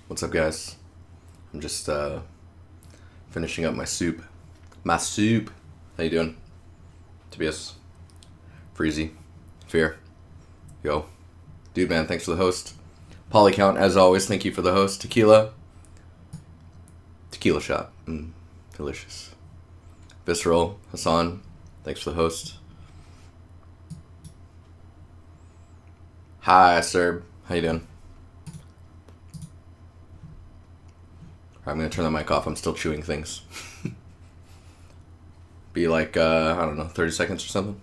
What's up, guys? I'm just finishing up my soup. My soup. How you doing? Tobias, Freezy, Fear, yo, dude, man. Thanks for the host. Polycount, as always. Thank you for the host. Tequila shot. Delicious. Visceral, Hassan. Thanks for the host. Hi, Serb. How you doing? I'm gonna turn the mic off. I'm still chewing things. Be like, I don't know, 30 seconds or something.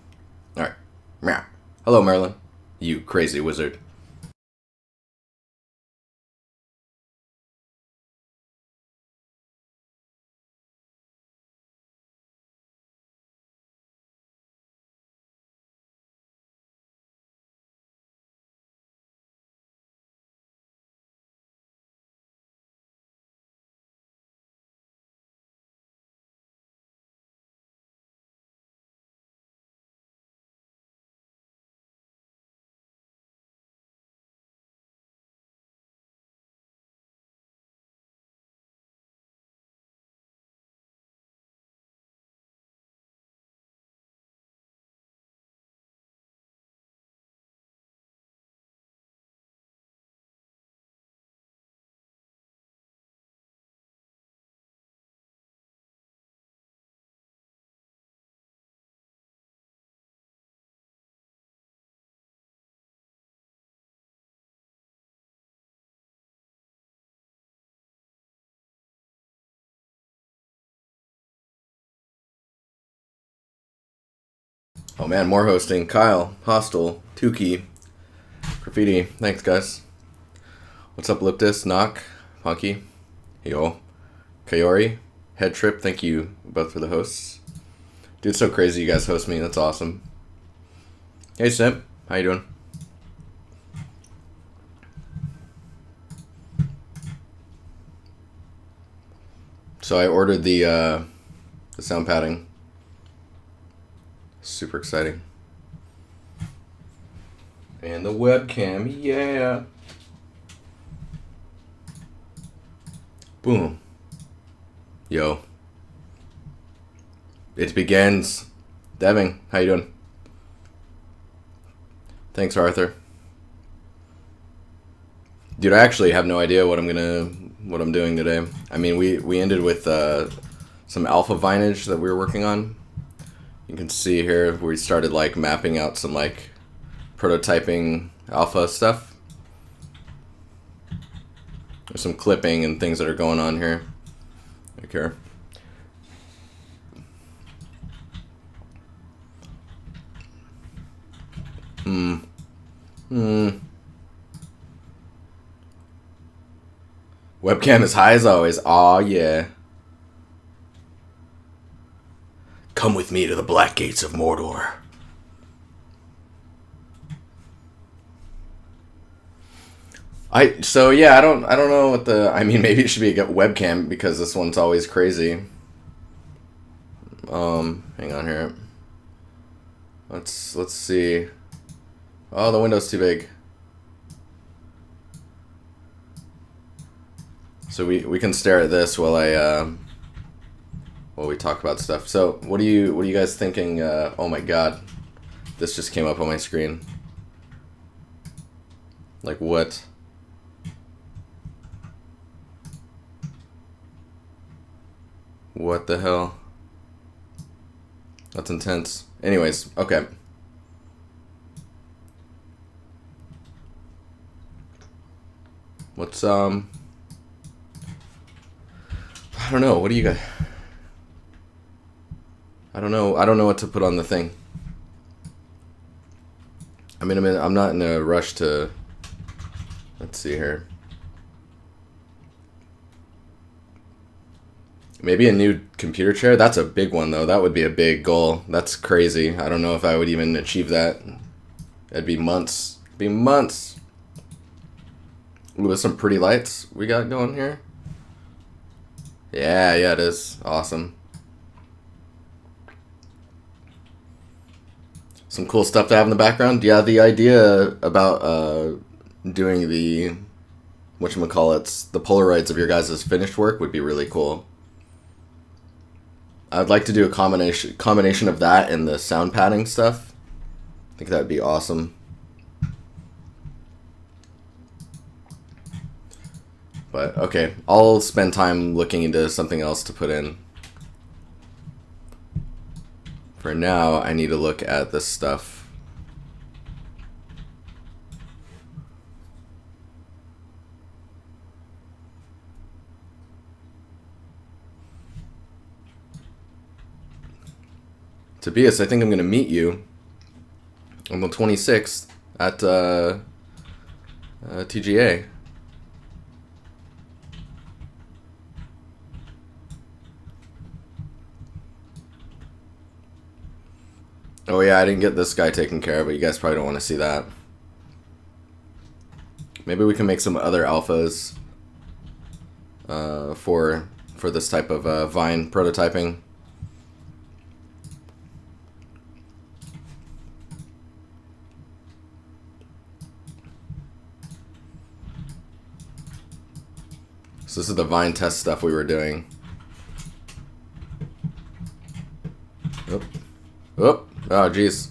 Alright. Meow. Hello, Merlin. You crazy wizard. Oh man, more hosting. Kyle, Hostel, Tukey, Graffiti. Thanks, guys. What's up, Liptus, Knock, Punky, yo, Kaori, Head Trip. Thank you both for the hosts. Dude, it's so crazy you guys host me. That's awesome. Hey, Simp. How you doing? So I ordered the sound padding. Super exciting. And the webcam, yeah. Boom. Yo. It begins. Deving, how you doing? Thanks, Arthur. Dude, I actually have no idea what I'm doing today. I mean, we ended with some alpha vinage that we were working on. You can see here we started like mapping out some like prototyping alpha stuff. There's some clipping and things that are going on here. Like here. Webcam is high as always. Aw, yeah. Come with me to the black gates of Mordor. I don't know what the, I mean, maybe it should be a webcam because this one's always crazy. Hang on here. Let's see. Oh, the window's too big. So we can stare at this while we talk about stuff. So what are you guys thinking? Oh my god, this just came up on my screen. Like what? What the hell? That's intense. Anyways, okay. What's I don't know. What do you got? I don't know what to put on the thing. I mean, I'm not in a rush to. Let's see here. Maybe a new computer chair. That's a big one, though. That would be a big goal. That's crazy. I don't know if I would even achieve that. It'd be months. Ooh, with some pretty lights we got going here. Yeah, it is. Awesome. Some cool stuff to have in the background. Yeah, the idea about doing the whatchamacallits, the Polaroids of your guys' finished work would be really cool. I'd like to do a combination of that and the sound padding stuff. I think that'd be awesome. But okay, I'll spend time looking into something else to put in. For now, I need to look at this stuff. Tobias, I think I'm going to meet you on the 26th at TGA. Oh yeah, I didn't get this guy taken care of, but you guys probably don't want to see that. Maybe we can make some other alphas for this type of Vine prototyping. So this is the Vine test stuff we were doing. Oop. Oop. Oh, jeez.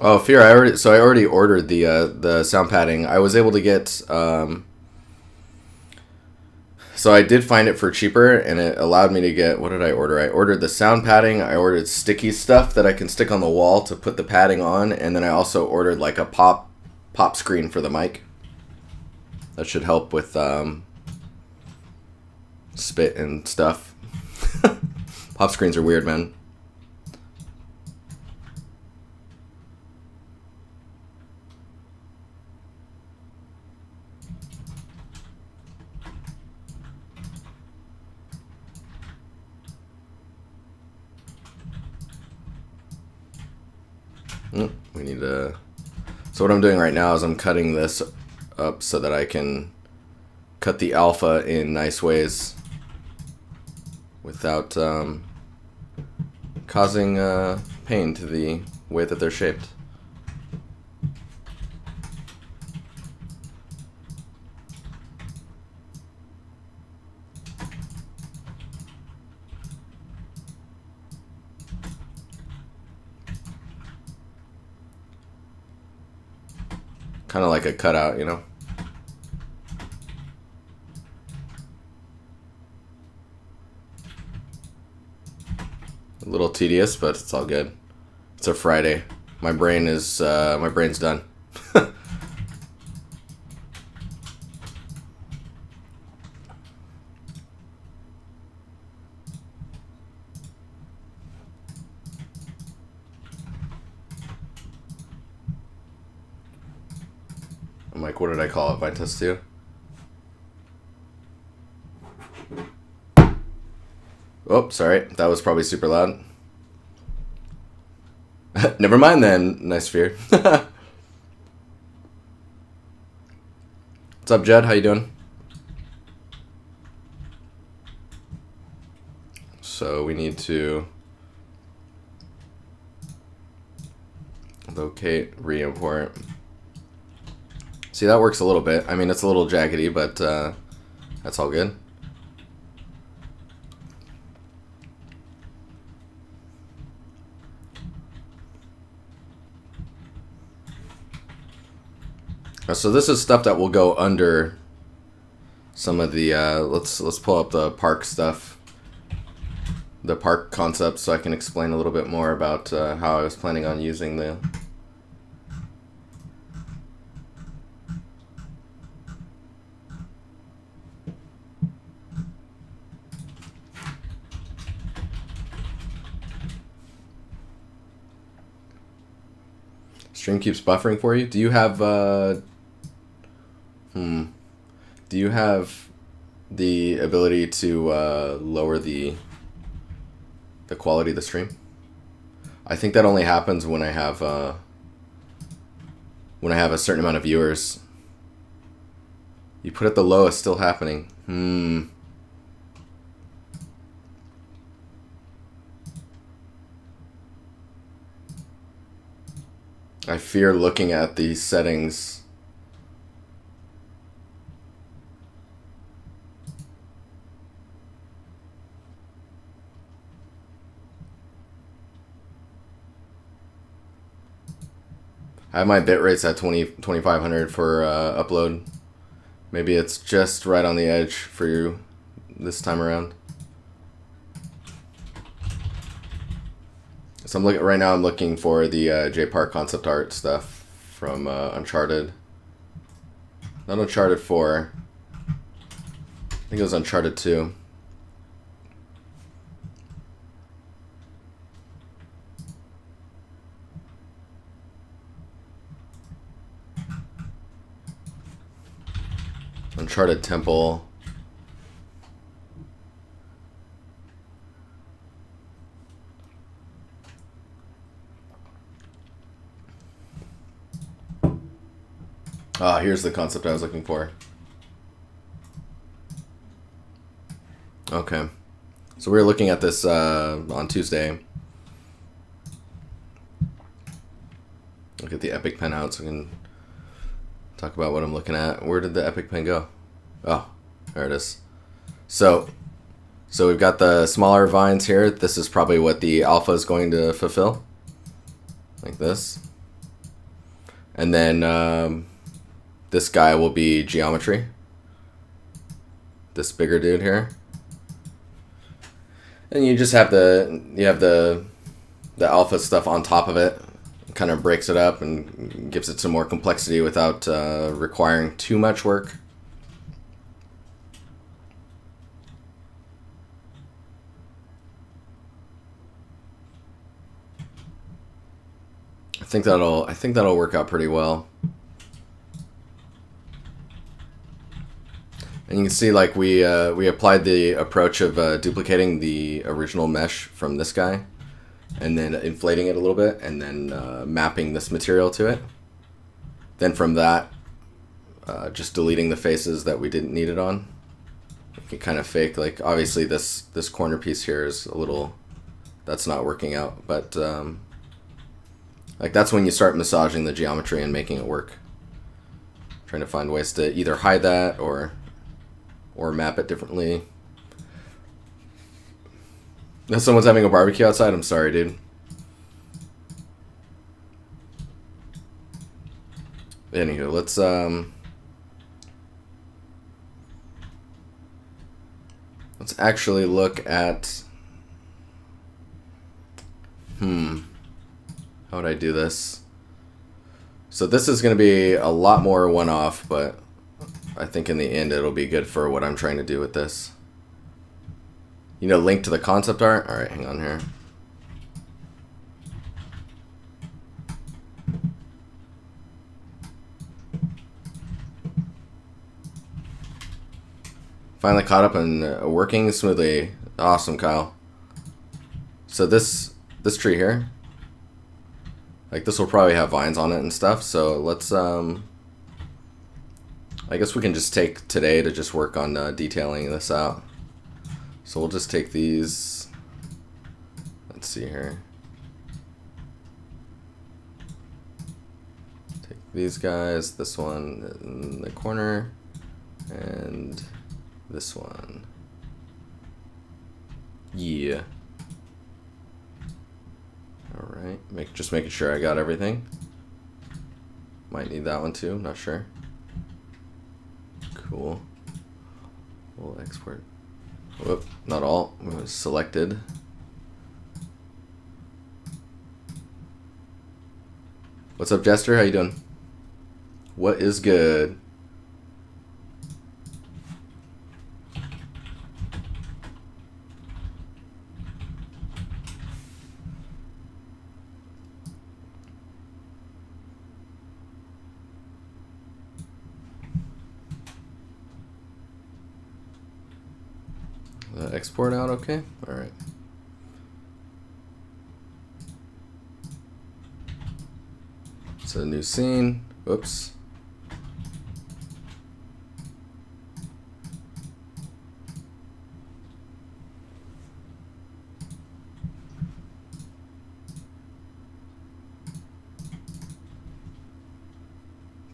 Oh, Fear! I already ordered the sound padding. I was able to get so I did find it for cheaper, and it allowed me to get, what did I order? I ordered the sound padding. I ordered sticky stuff that I can stick on the wall to put the padding on, and then I also ordered like a pop screen for the mic. That should help with spit and stuff. Pop screens are weird, man. We need to... So what I'm doing right now is I'm cutting this up so that I can cut the alpha in nice ways without causing pain to the way that they're shaped. Kind of like a cutout, you know? A little tedious, but it's all good. It's a Friday. My brain's done. I'm like, what did I call it? Vine test 2? Oh, sorry. That was probably super loud. Never mind then, nice Fear. What's up, Jed? How you doing? So we need to locate, re-import. See, that works a little bit. I mean, it's a little jaggedy, but that's all good. So this is stuff that will go under some of the, let's pull up the park stuff, the park concept, so I can explain a little bit more about how I was planning on using the... Stream keeps buffering for you? Do you have, do you have the ability to lower the the quality of the stream. I think that only happens when I have a certain amount of viewers. You put it the lowest, still happening. I fear looking at these settings. I have my bit rates at 2500 for upload. Maybe it's just right on the edge for you this time around. So I'm looking right now. I'm looking for the J Park concept art stuff from Uncharted. Not Uncharted 4. I think it was Uncharted 2. Uncharted Temple. Ah, here's the concept I was looking for. Okay. So we were looking at this on Tuesday. Look at the Epic pen out so we can talk about what I'm looking at. Where did the Epic pen go? Oh, there it is. So we've got the smaller vines here. This is probably what the alpha is going to fulfill. Like this. And then this guy will be geometry. This bigger dude here. And you just have the alpha stuff on top of it. Kind of breaks it up and gives it some more complexity without requiring too much work. I think that'll work out pretty well. And you can see, like, we applied the approach of duplicating the original mesh from this guy, and then inflating it a little bit, and then mapping this material to it. Then from that, just deleting the faces that we didn't need it on. You can kind of fake, like, obviously this corner piece here is a little, that's not working out, but like, that's when you start massaging the geometry and making it work. Trying to find ways to either hide that or map it differently. Someone's having a barbecue outside? I'm sorry, dude. Anywho, let's actually look at how would I do this? So this is going to be a lot more one-off, but I think in the end it'll be good for what I'm trying to do with this. You know, link to the concept art? Alright, hang on here. Finally caught up and working smoothly. Awesome, Kyle. So this tree here, like, this will probably have vines on it and stuff, so let's I guess we can just take today to just work on detailing this out. So we'll just take these, let's see here. Take these guys, this one in the corner, and this one. Yeah. Alright, just making sure I got everything. Might need that one too, not sure. Cool. We'll export. Whoop, not all. It was selected. What's up, Jester? How you doing? What is good? Export out, okay? Alright. It's a new scene. Oops.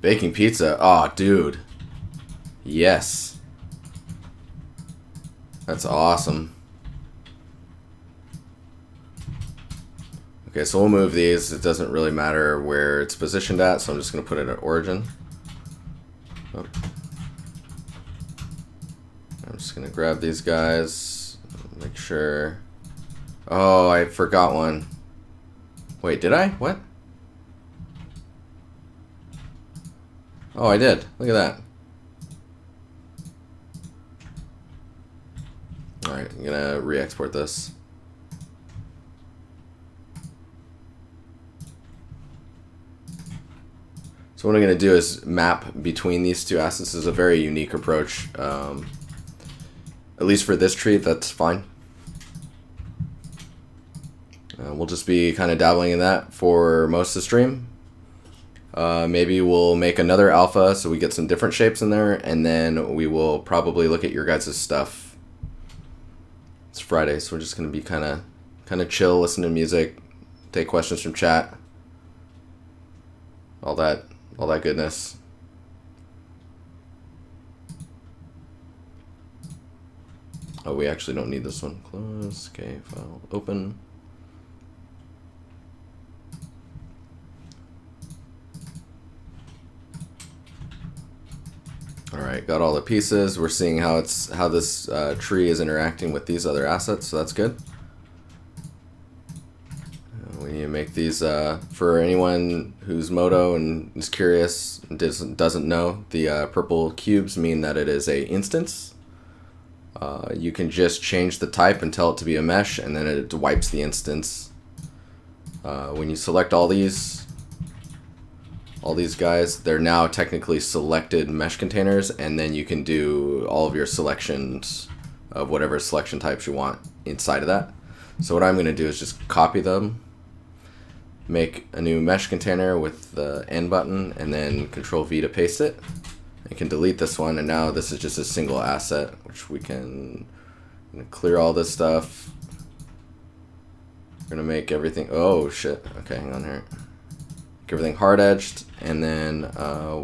Baking pizza. Oh, dude. Yes. That's awesome. Okay, so we'll move these. It doesn't really matter where it's positioned at, so I'm just going to put it at origin. Oh. I'm just going to grab these guys. Make sure. Oh, I forgot one. Wait, did I? What? Oh, I did. Look at that. Alright, I'm gonna re-export this. So what I'm gonna do is map between these two assets. This is a very unique approach. At least for this tree, that's fine. We'll just be kind of dabbling in that for most of the stream. Maybe we'll make another alpha so we get some different shapes in there, and then we will probably look at your guys' stuff. It's Friday, so we're just gonna be kind of chill, listen to music, take questions from chat, all that goodness. Oh, we actually don't need this one. Close. Okay, file open. Alright, got all the pieces. We're seeing how this tree is interacting with these other assets, so that's good. We need to make these, for anyone who's Modo and is curious and doesn't know, the purple cubes mean that it is a instance. You can just change the type and tell it to be a mesh, and then it wipes the instance. When you select all these guys, they're now technically selected mesh containers, and then you can do all of your selections of whatever selection types you want inside of that. So what I'm going to do is just copy them, make a new mesh container with the N button, and then Control V to paste it. You can delete this one, and now this is just a single asset, which we can clear all this stuff. We're going to make everything, oh shit, okay, hang on here. Everything hard edged, and then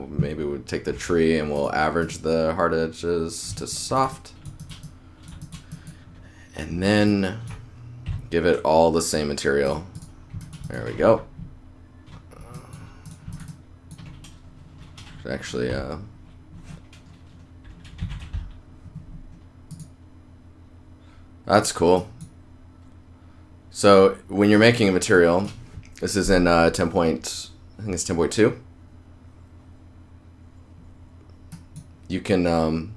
maybe we'll take the tree and we'll average the hard edges to soft, and then give it all the same material. There we go. Actually, that's cool. So when you're making a material, this is in 10 point. I think it's 10.2. You can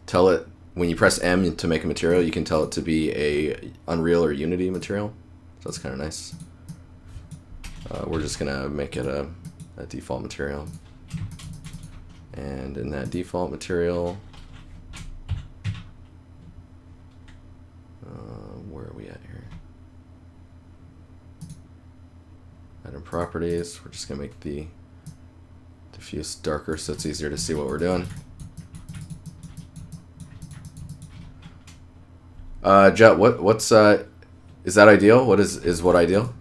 tell it, when you press M to make a material, you can tell it to be a Unreal or Unity material. So that's kind of nice. We're just going to make it a default material. And in that default material, where are we at here? Item properties. We're just gonna make the diffuse darker so it's easier to see what we're doing. Jet, what's is that ideal? What is what ideal?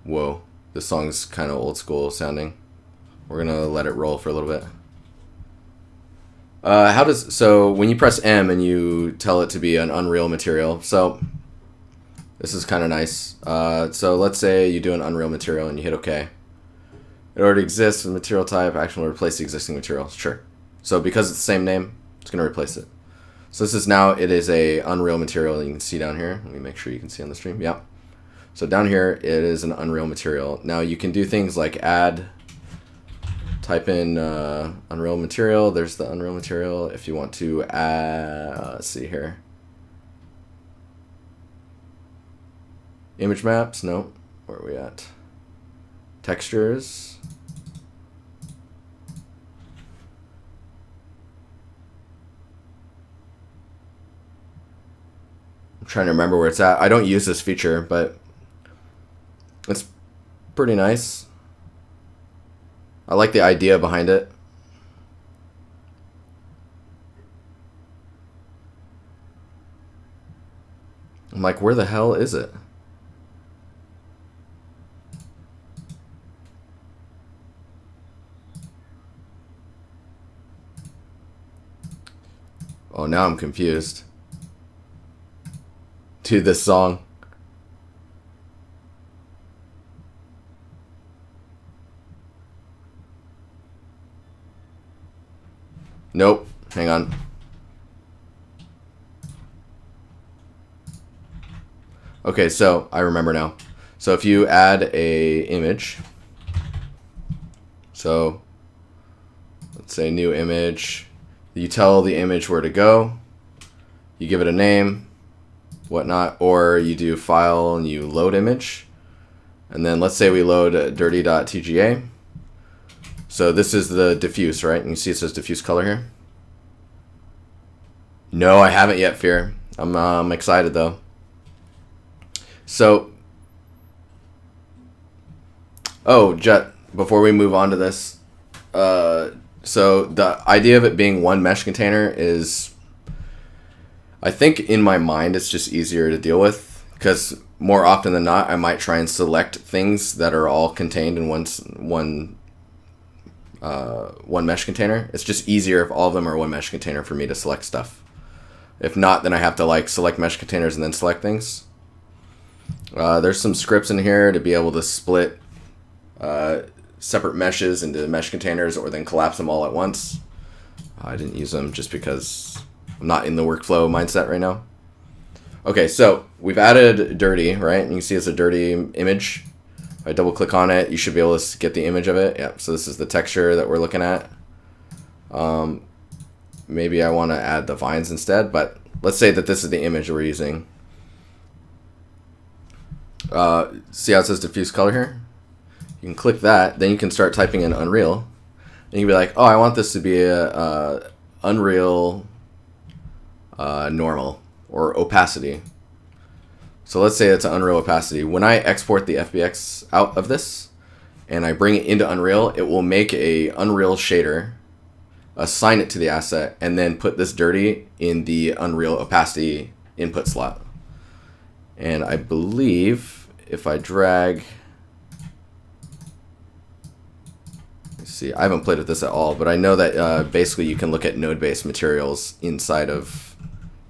Whoa, this song's kind of old school sounding. We're gonna let it roll for a little bit. So when you press M and you tell it to be an Unreal material, so this is kind of nice. So let's say you do an Unreal material and you hit OK. It already exists in material type. Action will replace the existing material. Sure. So because it's the same name, it's going to replace it. So this is now, it is a Unreal material. You can see down here. Let me make sure you can see on the stream. Yeah. So down here, it is an Unreal material. Now you can do things like add, type in Unreal material. There's the Unreal material. If you want to add, let's see here. Image maps, no. Where are we at? Textures. I'm trying to remember where it's at. I don't use this feature, but it's pretty nice. I like the idea behind it. I'm like, where the hell is it? Oh, now I'm confused. To this song. Nope. Hang on. Okay, so I remember now. So if you add a image, so let's say new image, you tell the image where to go, you give it a name, whatnot, or you do file and you load image, and then let's say we load dirty.tga. So this is the diffuse, right? And you see it says diffuse color here. No, I haven't yet, Fear. I'm excited though. So, oh, Jet, before we move on to this, so the idea of it being one mesh container is, I think in my mind it's just easier to deal with, because more often than not I might try and select things that are all contained in one mesh container. It's just easier if all of them are one mesh container for me to select stuff. If not, then I have to like select mesh containers and then select things. There's some scripts in here to be able to split separate meshes into mesh containers or then collapse them all at once. I didn't use them just because I'm not in the workflow mindset right now. Okay, so we've added dirty, right? And you can see it's a dirty image. If I double click on it, you should be able to get the image of it. Yeah, so this is the texture that we're looking at. Maybe I want to add the vines instead, but let's say that this is the image we're using. See how it says diffuse color here? You can click that, then you can start typing in Unreal, and you can be like, oh, I want this to be a Unreal normal or opacity. So let's say it's an Unreal opacity. When I export the FBX out of this and I bring it into Unreal, it will make a Unreal shader, assign it to the asset, and then put this dirty in the Unreal opacity input slot. And I believe if I drag, let's see, I haven't played with this at all, but I know that basically you can look at node-based materials inside of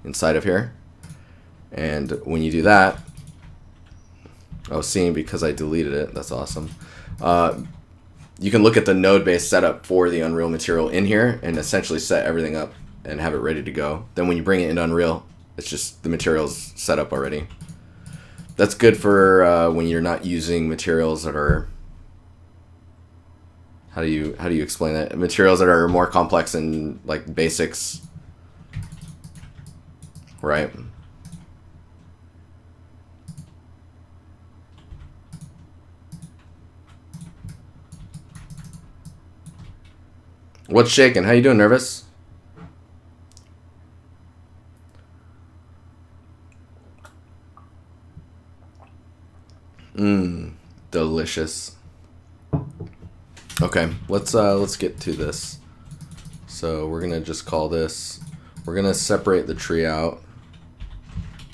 here. And when you do that, oh, seeing because I deleted it, that's awesome. You can look at the node-based setup for the Unreal material in here and essentially set everything up and have it ready to go. Then when you bring it into Unreal, it's just the material's set up already. That's good for when you're not using materials that are, how do you explain that? Materials that are more complex and like basics, right? What's shaking? How you doing, Nervous? Delicious. Okay, let's get to this. So we're gonna just call this. We're gonna separate the tree out,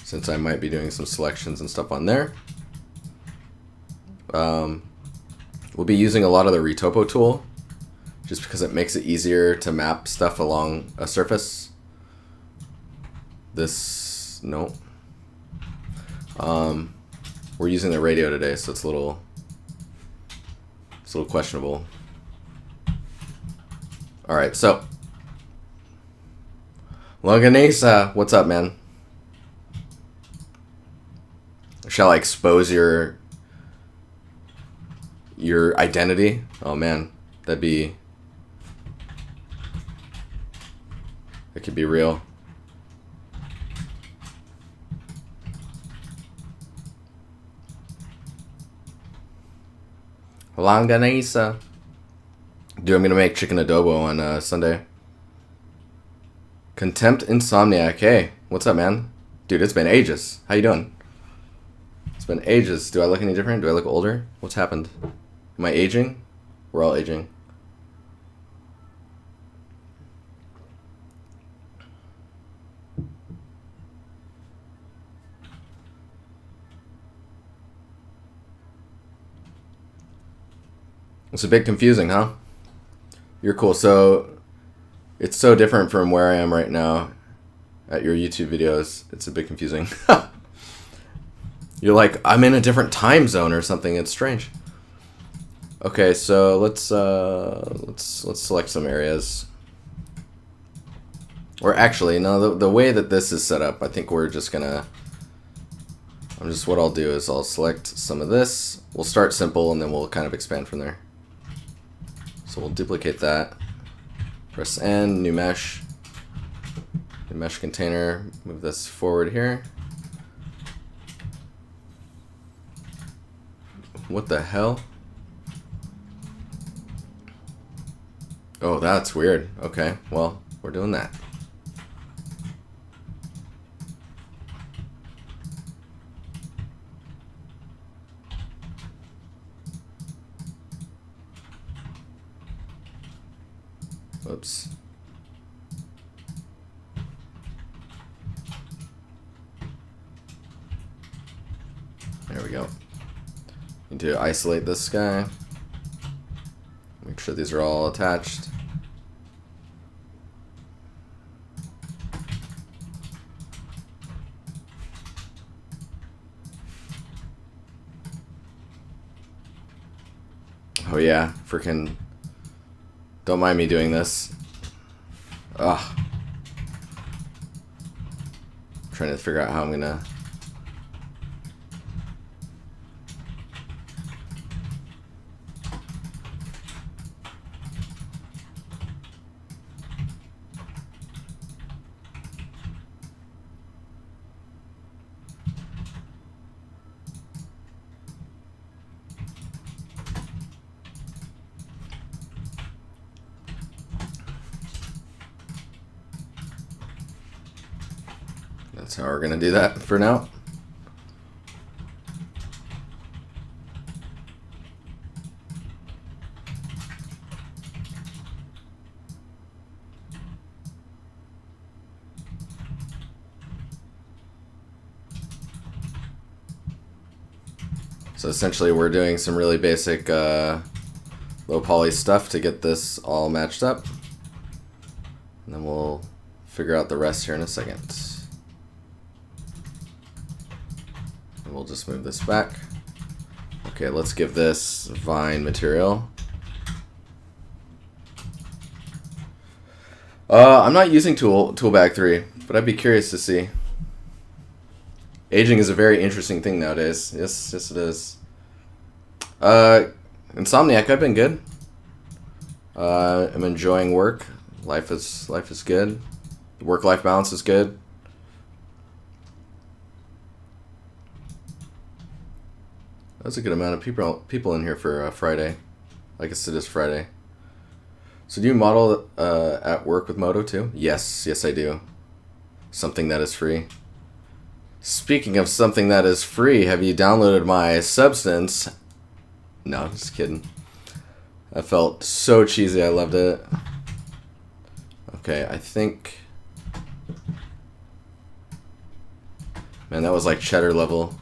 since I might be doing some selections and stuff on there. We'll be using a lot of the retopo tool, just because it makes it easier to map stuff along a surface. This, no. We're using the radio today, so it's a little questionable. All right, so Longanesa, what's up, man? Shall I expose your identity? Oh man, that could be real. Longanesa. Dude, I'm gonna make chicken adobo on Sunday. Contempt Insomniac. Hey, what's up, man? Dude, it's been ages. How you doing? been ages. Do I look any different? Do I look older? What's happened? Am I aging? We're all aging. It's a bit confusing, huh? You're cool. So it's so different from where I am right now at your YouTube videos. It's a bit confusing. You're like, I'm in a different time zone or something. It's strange. Okay, so let's select some areas. Or actually, no, the way that this is set up, I think we're just gonna. What I'll do is I'll select some of this. We'll start simple and then we'll kind of expand from there. So we'll duplicate that. Press N, new mesh container. Move this forward here. What the hell? Oh, that's weird. Okay, well, we're doing that. Oops. There we go. Need to isolate this guy. Make sure these are all attached. Oh yeah, freaking. Don't mind me doing this. Ugh. I'm trying to figure out how I'm gonna. That's how we're gonna do that for now. So essentially we're doing some really basic low poly stuff to get this all matched up. And then we'll figure out the rest here in a second. And we'll just move this back. Okay, let's give this vine material. I'm not using Toolbag 3, but I'd be curious to see. Aging is a very interesting thing nowadays. Yes, yes it is. Insomniac, I've been good. I'm enjoying work. Life is good. Work-life balance is good. That's a good amount of people in here for Friday. I guess it is Friday. So do you model at work with Modo too? Yes, yes I do. Something that is free. Speaking of something that is free, have you downloaded my Substance? No, just kidding. That felt so cheesy, I loved it. Okay, I think... Man, that was like cheddar level.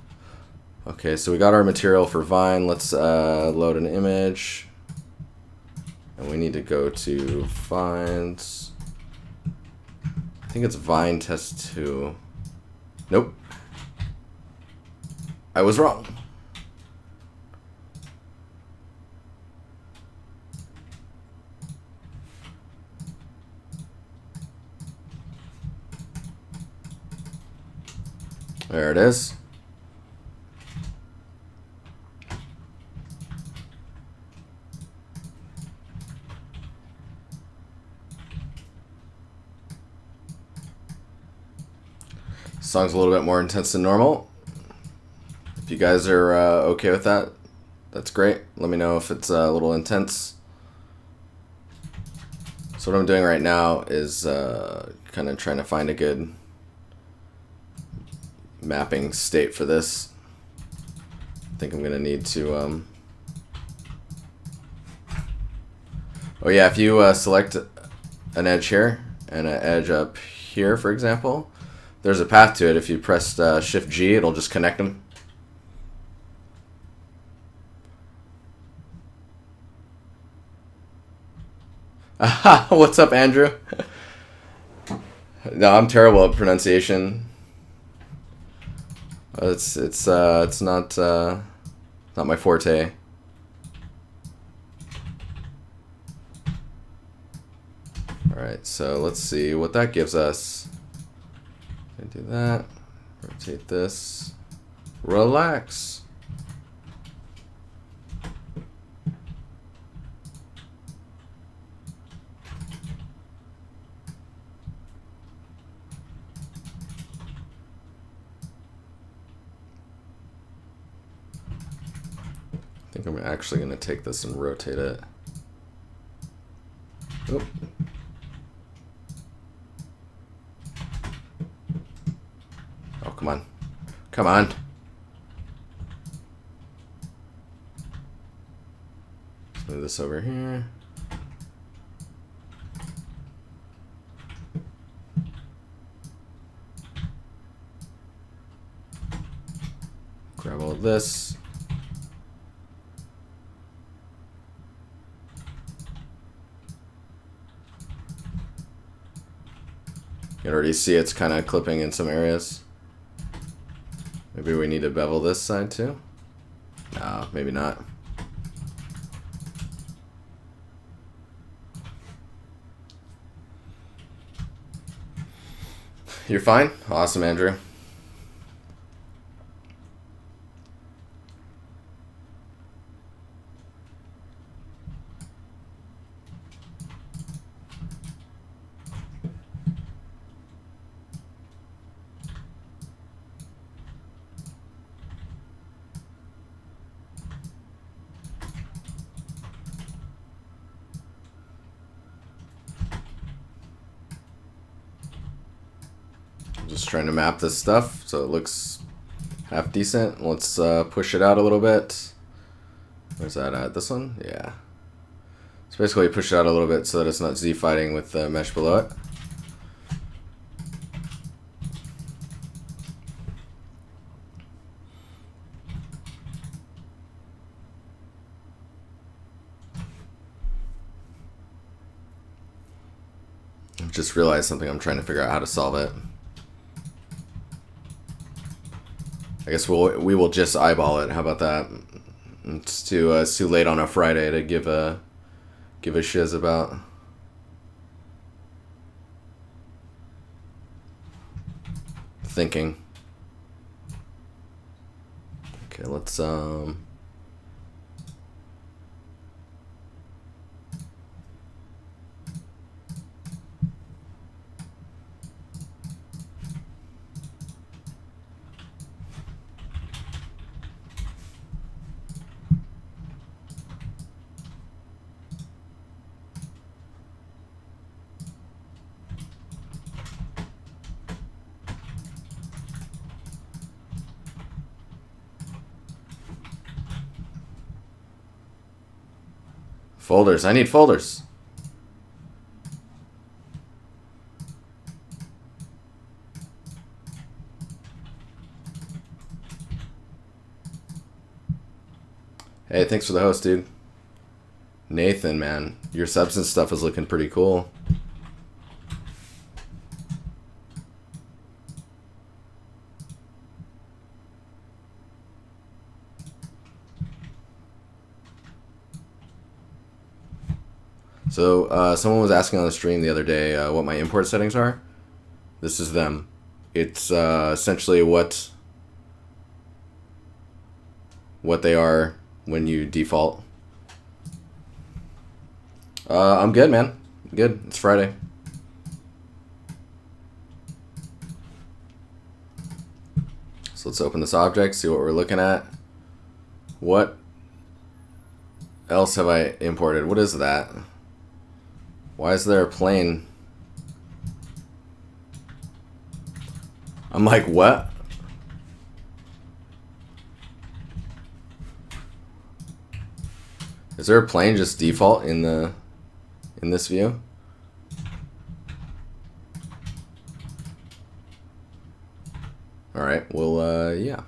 Okay, so we got our material for Vine. Let's load an image. And we need to go to Vines. I think it's Vine Test 2. Nope. I was wrong. There it is. Song's a little bit more intense than normal. If you guys are okay with that, that's great. Let me know if it's a little intense. So what I'm doing right now is kind of trying to find a good mapping state for this. I think I'm gonna need to oh yeah, if you select an edge here and an edge up here, for example, there's a path to it. If you press Shift G, it'll just connect them. What's up, Andrew? No, I'm terrible at pronunciation. It's not my forte. All right, so let's see what that gives us. Do that. Rotate this. Relax. I think I'm actually going to take this and rotate it. Oop. Oh, come on. Come on. Let's move this over here. Grab all this. You can already see it's kind of clipping in some areas. Maybe we need to bevel this side too? No, maybe not. You're fine? Awesome, Andrew. Just trying to map this stuff so it looks half decent. Let's push it out a little bit. Where's that at? This one? Yeah. So basically push it out a little bit so that it's not Z-fighting with the mesh below it. I've just realized something. I'm trying to figure out how to solve it. I guess we will just eyeball it. How about that? It's too late on a Friday to give a shiz about. Thinking. Okay, let's folders. I need folders. Hey, thanks for the host, dude. Nathan, man, your substance stuff is looking pretty cool. So someone was asking on the stream the other day what my import settings are. This is them. It's essentially what they are when you default. I'm good, man. Good. It's Friday. So let's open this object, see what we're looking at. What else have I imported? What is that? Why is there a plane? I'm like, what? Is there a plane just default in this view? All right. Well, yeah.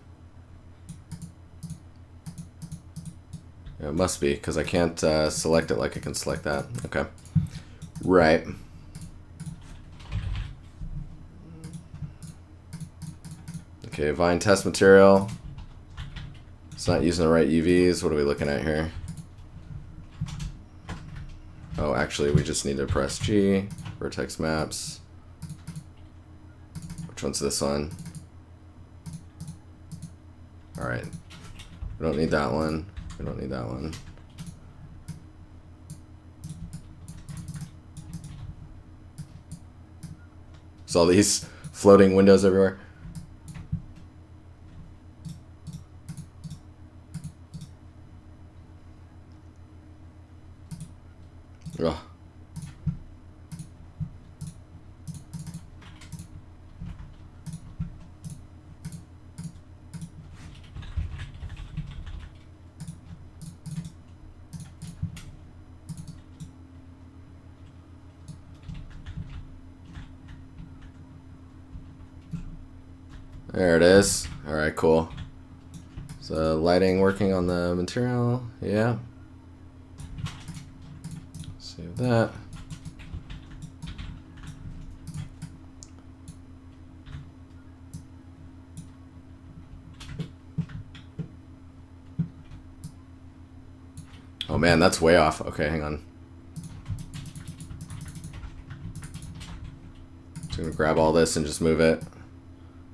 It must be because I can't select it like I can select that. Okay. Right. Okay, Vine test material. It's not using the right UVs. What are we looking at here? Oh, actually, we just need to press G. Vertex maps. Which one's this one? Alright. We don't need that one. We don't need that one. So all these floating windows everywhere. Ugh. There it is. Alright, cool. So lighting working on the material. Yeah. Save that. Oh man, that's way off. Okay, hang on. So I'm gonna grab all this and just move it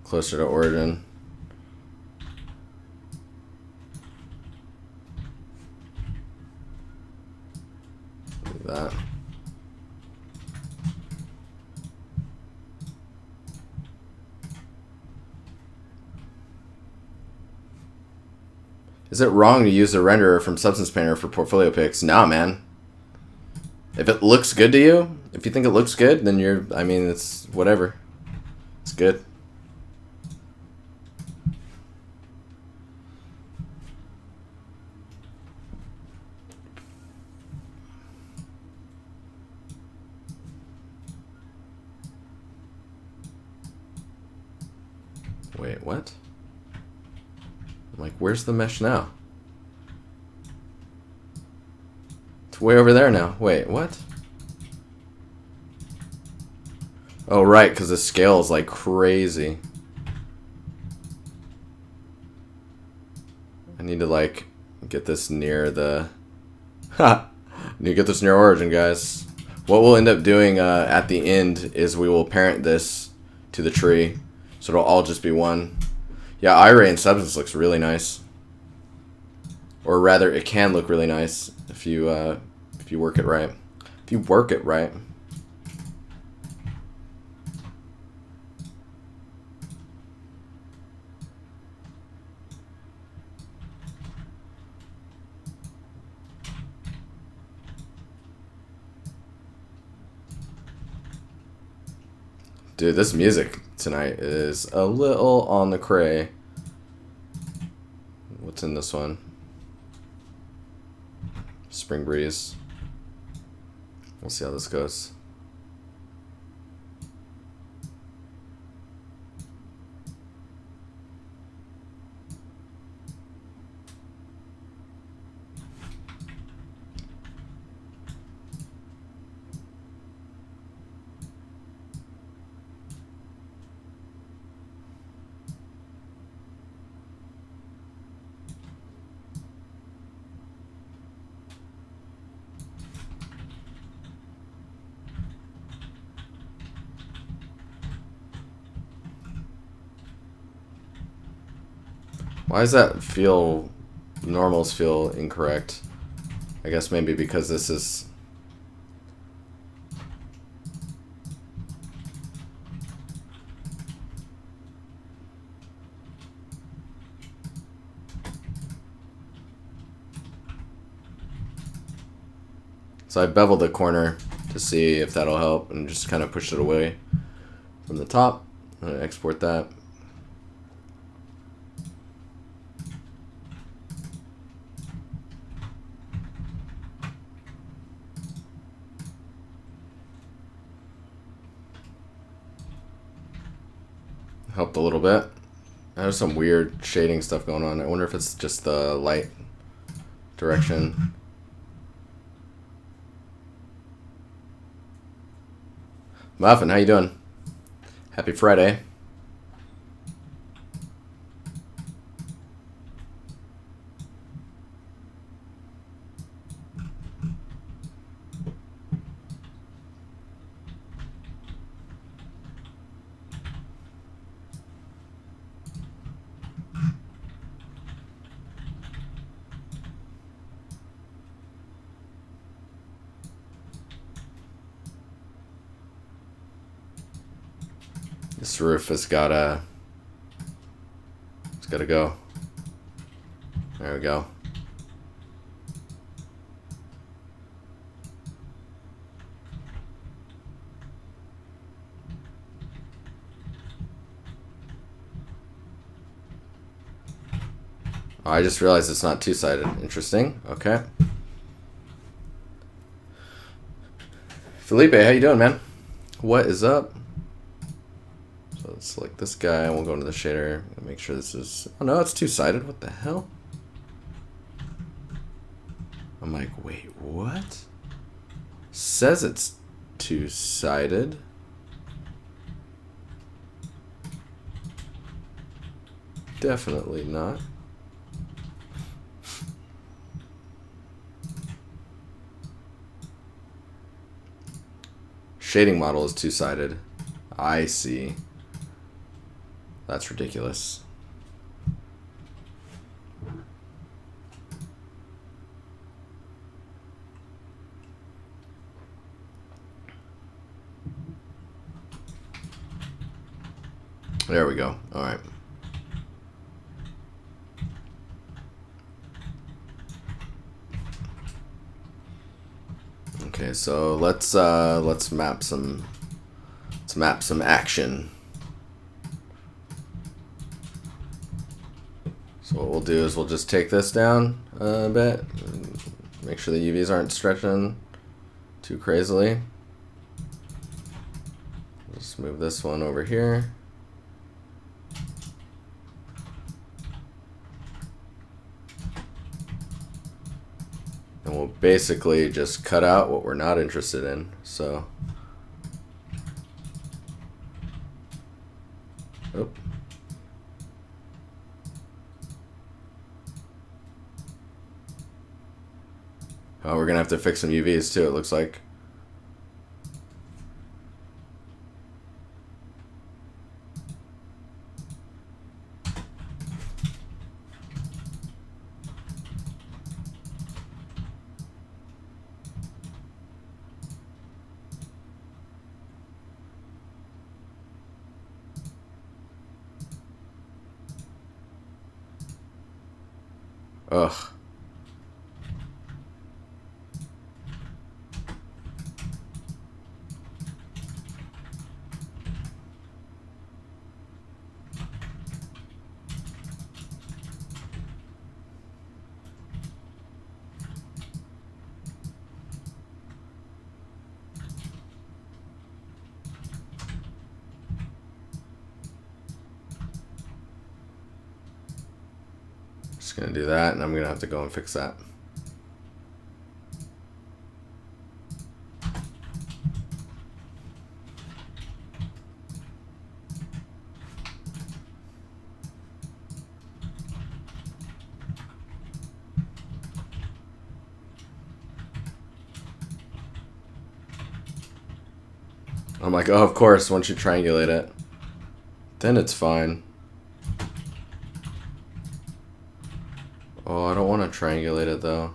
closer to origin. Do that. Is it wrong to use the renderer from Substance Painter for portfolio pics? Nah, man. If it looks good to you, if you think it looks good, then you're, I mean, it's whatever. It's good. Wait, what? I'm like, where's the mesh now? It's way over there now. Wait, what? Oh, right, because the scale is like crazy. I need to like get this near the... Ha! Need to get this near origin, guys. What we'll end up doing at the end is we will parent this to the tree. So it'll all just be one. Yeah, iRay and Substance looks really nice. Or rather, it can look really nice if you work it right. If you work it right. Dude, this music tonight is a little on the cray. What's in this one? Spring Breeze. We'll see how this goes. Why does that feel, normals feel incorrect? I guess maybe because this is... So I beveled the corner to see if that'll help and just kind of pushed it away from the top. I'm going to export that. helped a little bit. There's some weird shading stuff going on. I wonder if it's just the light direction. Muffin, how you doing? Happy Friday. This roof has gotta, it's gotta go. There we go. Oh, I just realized it's not two-sided. Interesting. Okay. Felipe, how you doing, man? What is up? So let's select this guy. We'll go into the shader. Make sure this is... Oh, no, it's two-sided. What the hell? I'm like, wait, what? Says it's two-sided. Definitely not. Shading model is two-sided. I see. That's ridiculous. There we go. All right. Okay, so let's map some action. So what we'll do is we'll just take this down a bit, make sure the UVs aren't stretching too crazily. Just move this one over here. And we'll basically just cut out what we're not interested in. So, oh. Oh, we're gonna have to fix some UVs too, it looks like. Ugh. Just gonna do that, and I'm gonna have to go and fix that. I'm like, oh, of course, once you triangulate it, then it's fine. Oh, I don't want to triangulate it, though.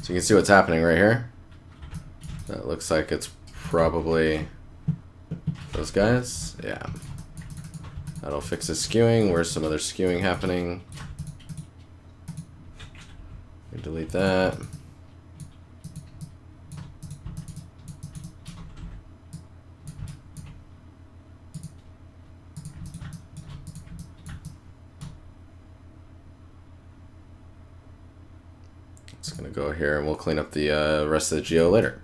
So you can see what's happening right here. That looks like it's probably those guys. Yeah. That'll fix the skewing. Where's some other skewing happening? Delete that. It's gonna go here, and we'll clean up the rest of the geo later.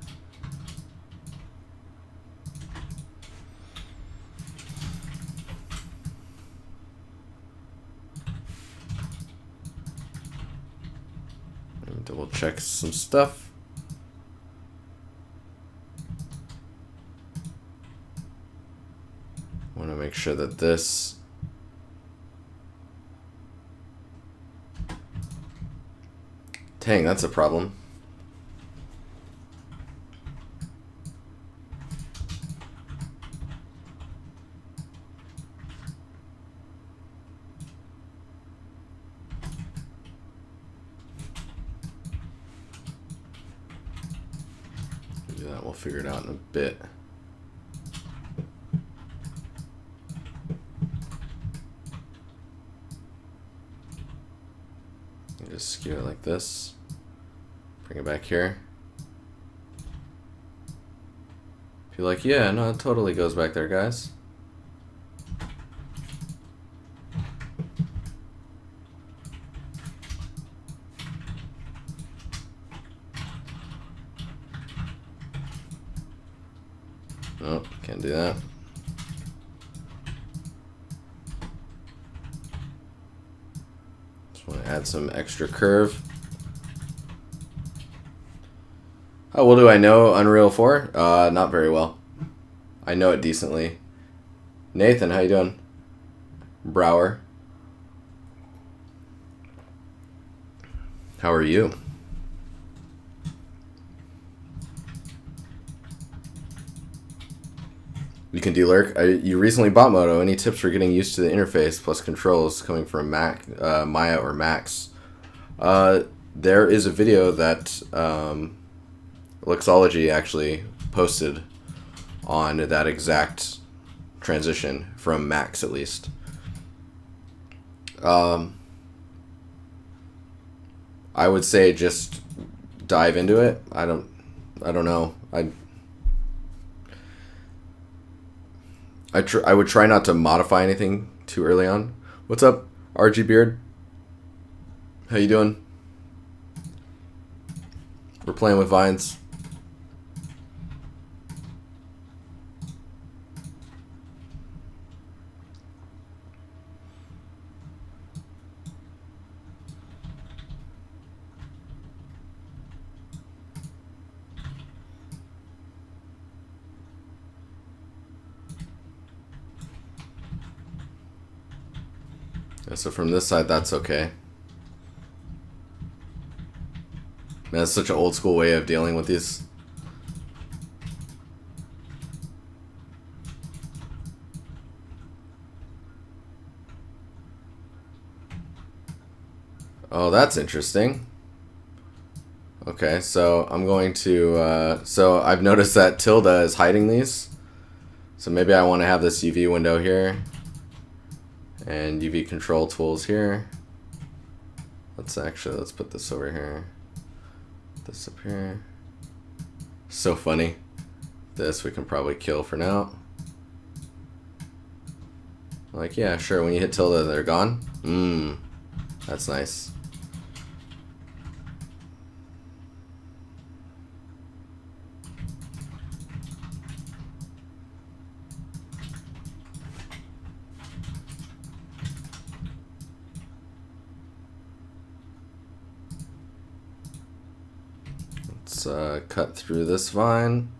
Double check some stuff. Want to make sure that this dang, that's a problem. Do that, we'll figure it out in a bit. Just skew it like this. Bring it back here. If you're like, yeah, no, it totally goes back there, guys. Nope, can't do that. Just want to add some extra curve. How well do I know Unreal 4? Not very well. I know it decently. Nathan, how you doing? Brower. How are you? You can de-lurk. You recently bought Modo. Any tips for getting used to the interface plus controls coming from Mac, Maya or Max? There is a video that Luxology actually posted on that exact transition from Max, at least. I would say just dive into it. I don't know. I would try not to modify anything too early on. What's up, RG Beard? How you doing? We're playing with vines. So from this side, that's okay. Man, that's such an old school way of dealing with these. Oh, that's interesting. Okay, so I'm going to, so I've noticed that tilde is hiding these. So maybe I want to have this UV window here. And UV control tools here. Let's put this over here. This up here. So funny. This we can probably kill for now. Like, yeah, sure, when you hit tilde, they're gone. That's nice. Let's cut through this vine.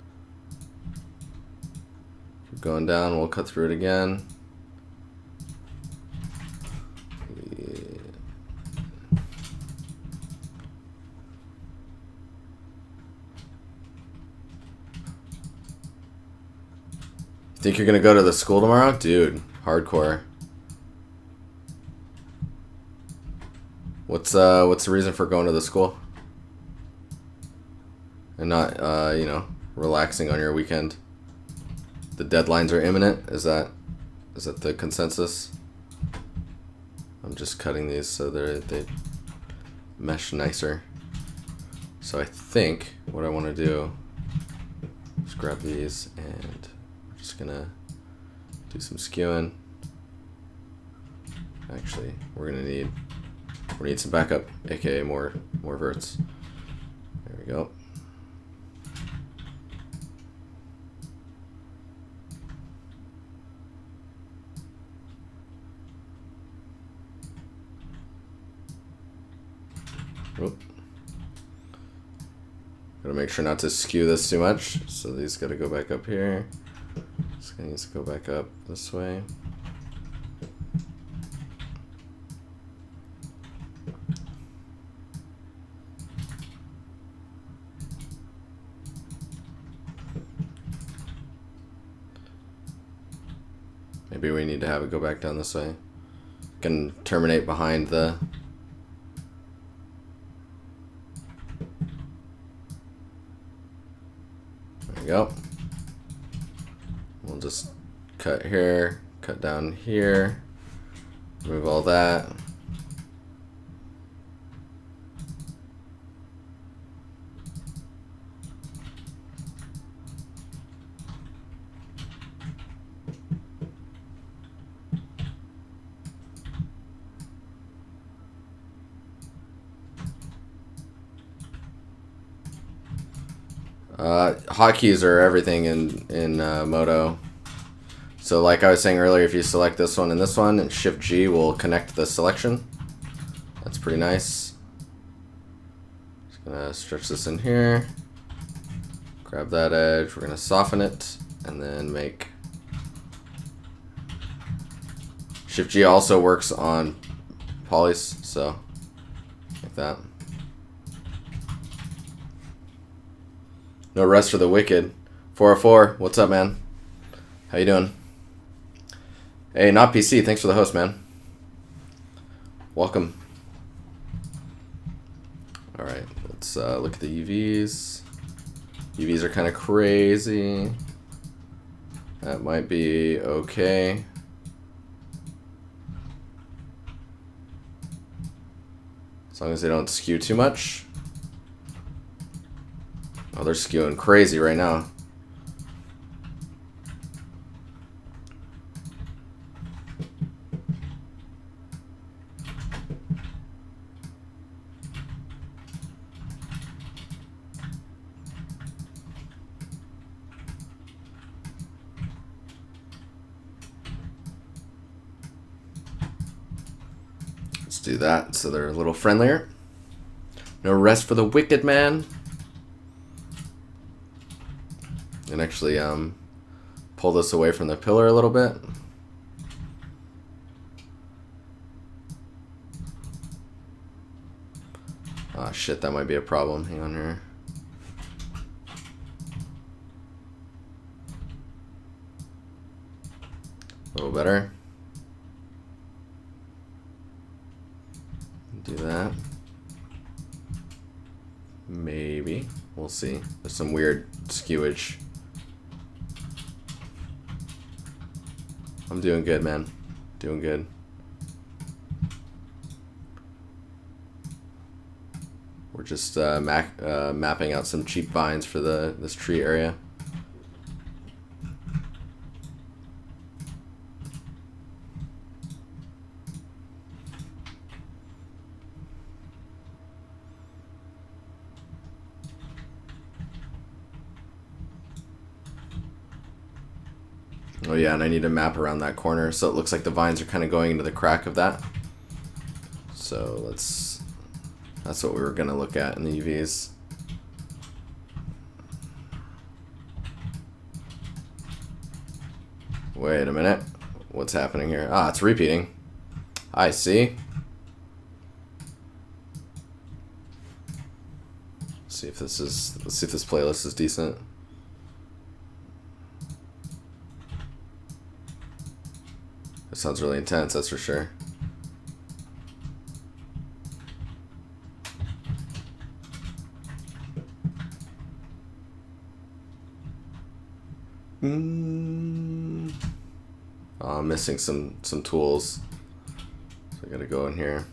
Keep going down, we'll cut through it again. Think you're gonna go to the school tomorrow? Dude, hardcore. What's the reason for going to the school? And not, you know, relaxing on your weekend? The deadlines are imminent? Is that the consensus? I'm just cutting these so they mesh nicer. So I think what I want to do is grab these and I'm just gonna do some skewing. Actually, we're gonna need some backup, aka more verts. we go. Oop. Gotta make sure not to skew this too much. So these gotta go back up here. This guy needs to go back up this way. Maybe we need to have it go back down this way. Can terminate behind the... There we go. We'll just cut here, cut down here, remove all that. Hotkeys are everything in Modo. So like I was saying earlier, if you select this one and this one, and Shift G will connect the selection. That's pretty nice. Just gonna stretch this in here. Grab that edge, we're gonna soften it, and then make... Shift G also works on polys, so like that. No rest for the wicked. 404, what's up, man? How you doing? Hey, not PC, thanks for the host, man. Welcome. Alright, let's look at the UVs. UVs are kind of crazy. That might be okay. As long as they don't skew too much. Oh, they're skewing crazy right now. Let's do that so they're a little friendlier. No rest for the wicked, man. And actually pull this away from the pillar a little bit. Oh shit, that might be a problem. Hang on here. A little better. Do that. Maybe. We'll see. There's some weird skewage. I'm doing good, man. Doing good. We're just mapping out some cheap vines for this tree area. Oh yeah, and I need to map around that corner so it looks like the vines are kind of going into the crack of that. So that's what we were gonna look at in the UVs. Wait a minute, what's happening here? Ah, it's repeating. I see. Let's see if this playlist is decent. It sounds really intense, that's for sure. Oh, I'm missing some tools. So I gotta go in here.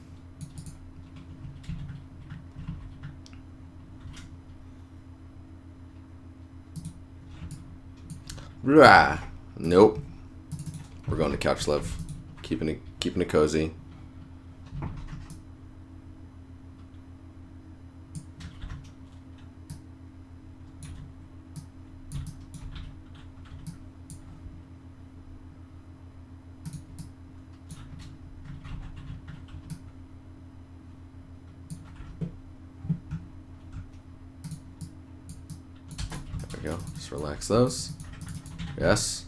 Blah. Nope. We're going to couch love. Keeping it cozy. Just relax those. Yes.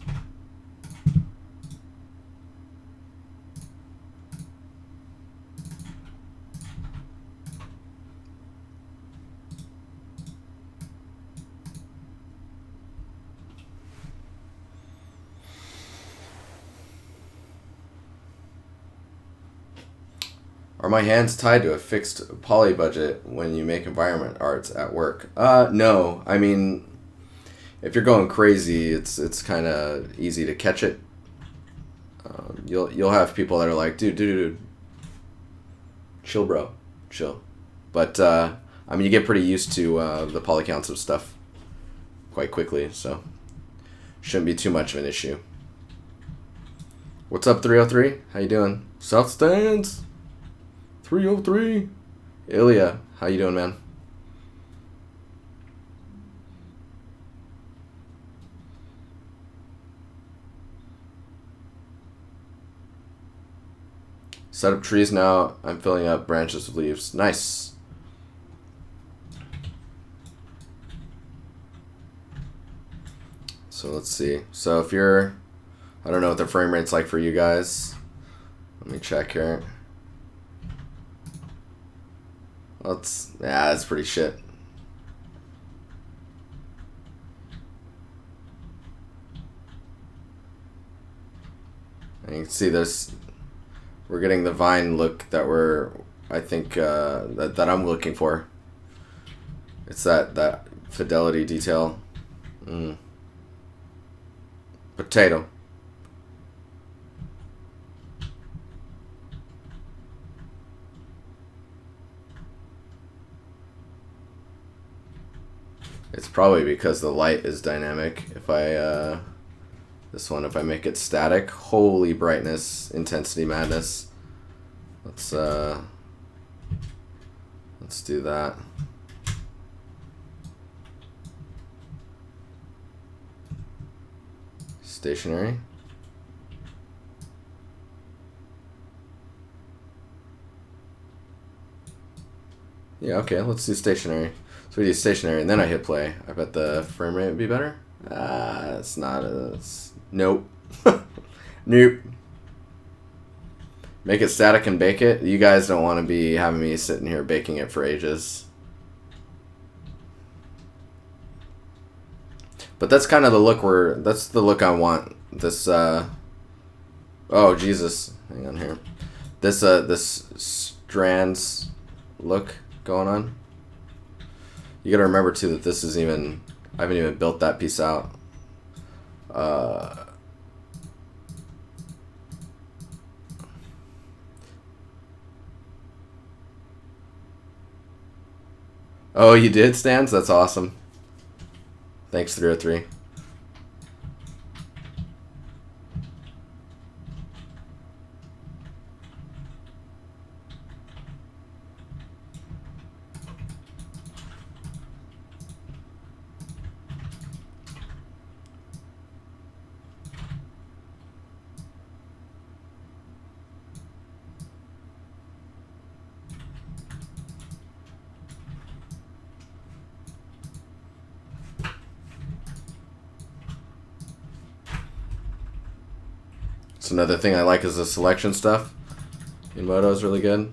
Are my hands tied to a fixed poly budget when you make environment arts at work? No. I mean, if you're going crazy, it's kind of easy to catch it. You'll have people that are like, dude, chill, bro, chill. But I mean, you get pretty used to the poly counts of stuff quite quickly, so shouldn't be too much of an issue. What's up, 303? How you doing? South Stands 303. Ilya, how you doing, man? Set up trees now. I'm filling up branches with leaves. Nice. So let's see. So if you're, I don't know what the frame rate's like for you guys. Let me check here. That's pretty shit. And you can see this. We're getting the vine look that I think that I'm looking for. It's that fidelity detail. Potato. It's probably because the light is dynamic. If I this one, if I make it static, holy brightness, intensity madness. Let's do that. Stationary. Yeah, okay, let's do stationary. So we do stationary and then I hit play. I bet the frame rate would be better. It's not. Nope. Nope. Make it static and bake it. You guys don't want to be having me sitting here baking it for ages. But that's kind of the look that's the look I want. This, oh, Jesus. Hang on here. This strands look going on. You gotta remember, too, that this is I haven't even built that piece out. Oh, you did, Stans? That's awesome. Thanks, 303. So another thing I like is the selection stuff. In Modo is really good.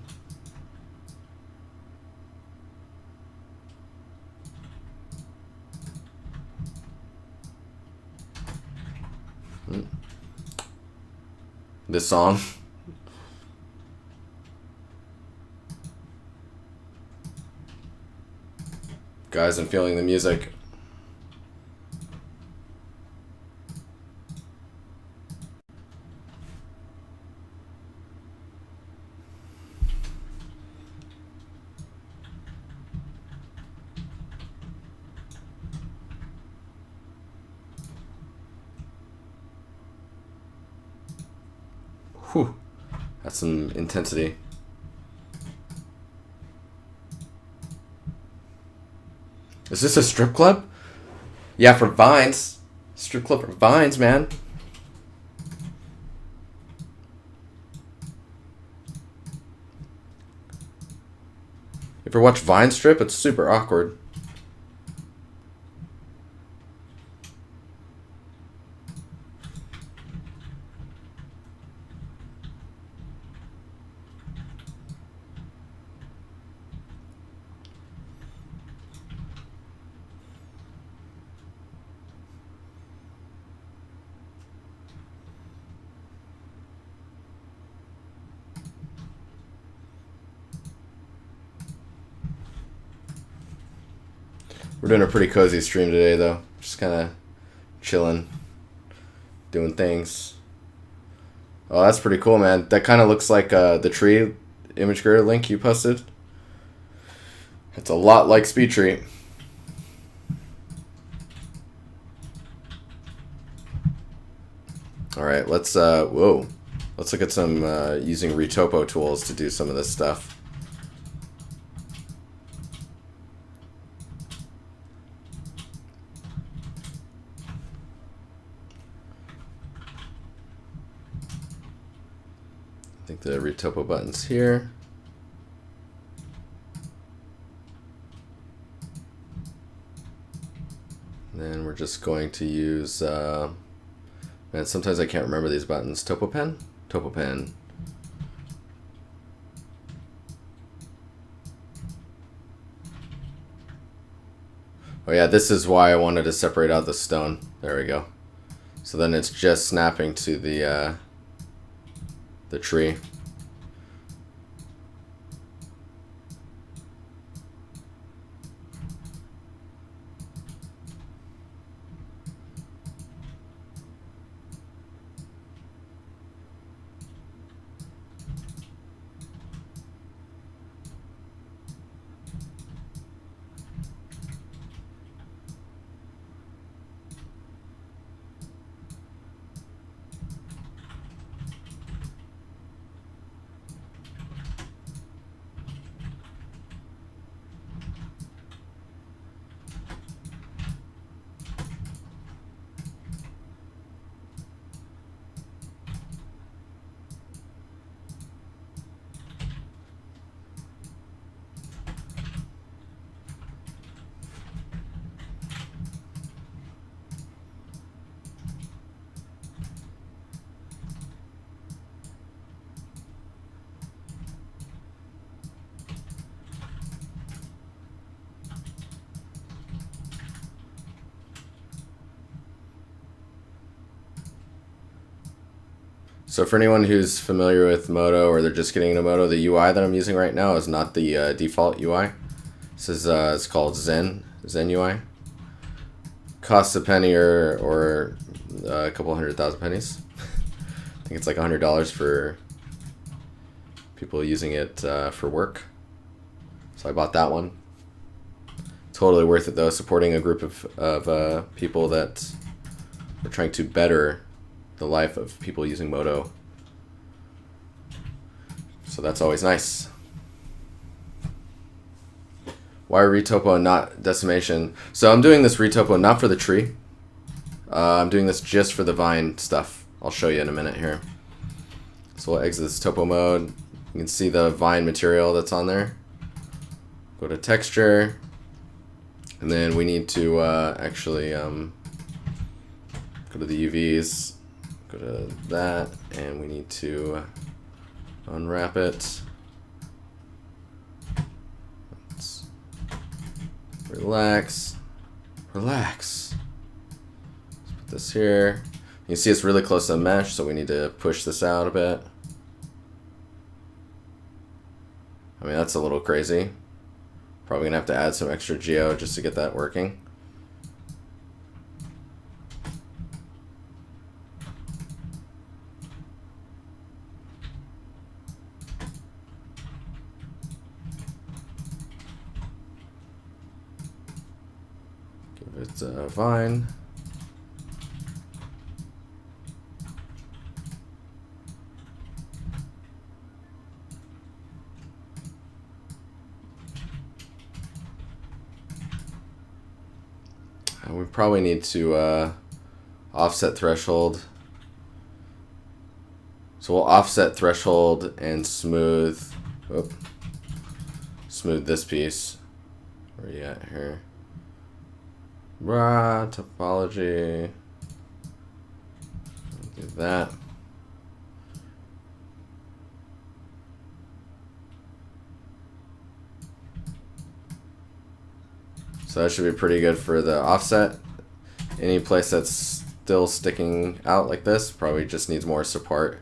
This song. Guys, I'm feeling the music. Whew. That's some intensity. Is this a strip club? Yeah, for vines. Strip club for vines, man. If you watch Vine Strip, it's super awkward. We're doing a pretty cozy stream today, though. Just kind of chilling, doing things. Oh, that's pretty cool, man. That kind of looks like the tree image creator link you posted. It's a lot like Speed Tree. All right, let's let's look at some using retopo tools to do some of this stuff. I think the retopo button's here. And then we're just going to use, man, sometimes I can't remember these buttons. Topo pen? Topo pen. Oh yeah, this is why I wanted to separate out the stone. There we go. So then it's just snapping to the tree. So for anyone who's familiar with Modo or they're just getting into Modo, the UI that I'm using right now is not the default UI. This is it's called Zen UI. Costs a penny or a couple 100,000 pennies. I think it's like $100 for people using it for work. So I bought that one. Totally worth it though, supporting a group of people that are trying to better the life of people using Modo. So that's always nice. Why retopo and not decimation? So I'm doing this retopo not for the tree. I'm doing this just for the vine stuff. I'll show you in a minute here. So we'll exit this topo mode. You can see the vine material that's on there. Go to texture. And then we need to actually go to the UVs. Go to that, and we need to unwrap it. Let's relax. Relax. Let's put this here. You can see it's really close to the mesh, so we need to push this out a bit. I mean, that's a little crazy. Probably gonna have to add some extra geo just to get that working. It's a vine. We probably need to offset threshold. So we'll offset threshold and smooth. Smooth this piece. Where are you at here? Topology. Do that. So that should be pretty good for the offset. Any place that's still sticking out like this probably just needs more support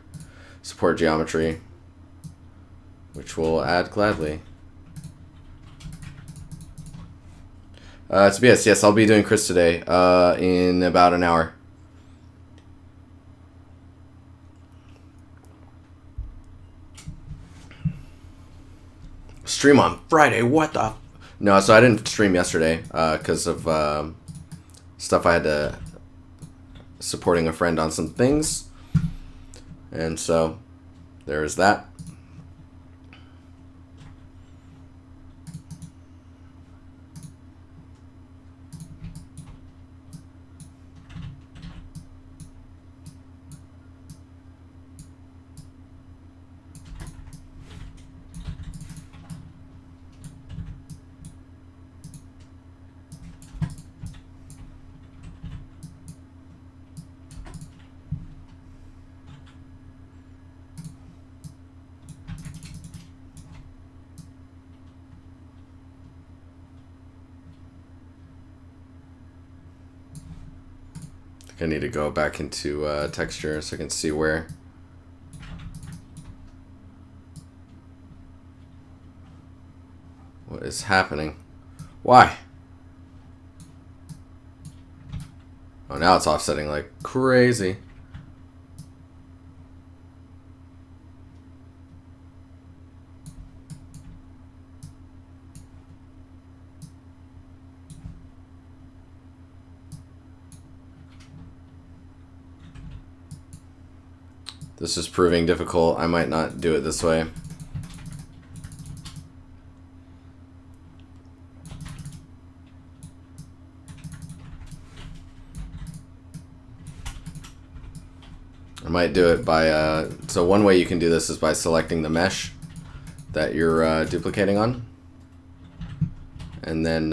geometry, which we'll add gladly. Tobias, yes, I'll be doing Chris today in about an hour. Stream on Friday, what the? No, so I didn't stream yesterday because of stuff I had to supporting a friend on some things. And so there is that. I need to go back into texture so I can see where. What is happening? Why? Oh, now it's offsetting like crazy. This is proving difficult. I might not do it this way. I might do it by, so one way you can do this is by selecting the mesh that you're duplicating on. And then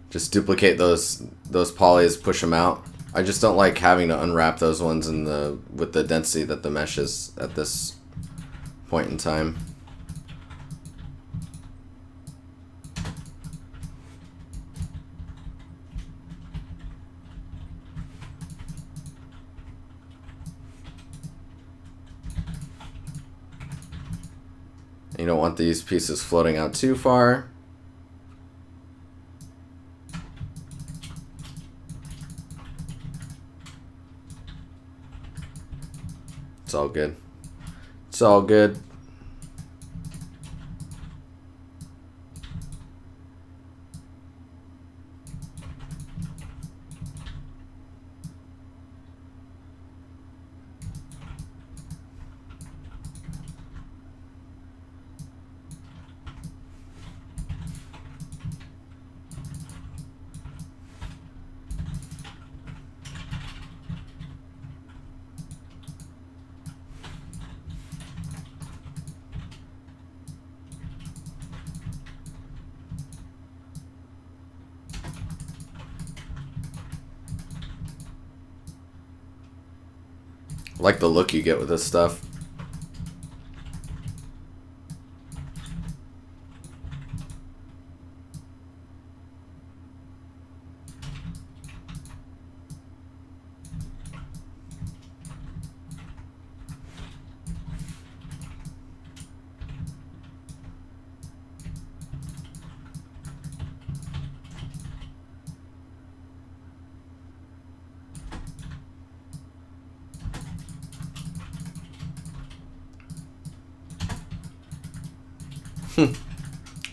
just duplicate those polys, push them out. I just don't like having to unwrap those ones in with the density that the mesh is at this point in time. You don't want these pieces floating out too far. It's all good. It's all good. I like the look you get with this stuff.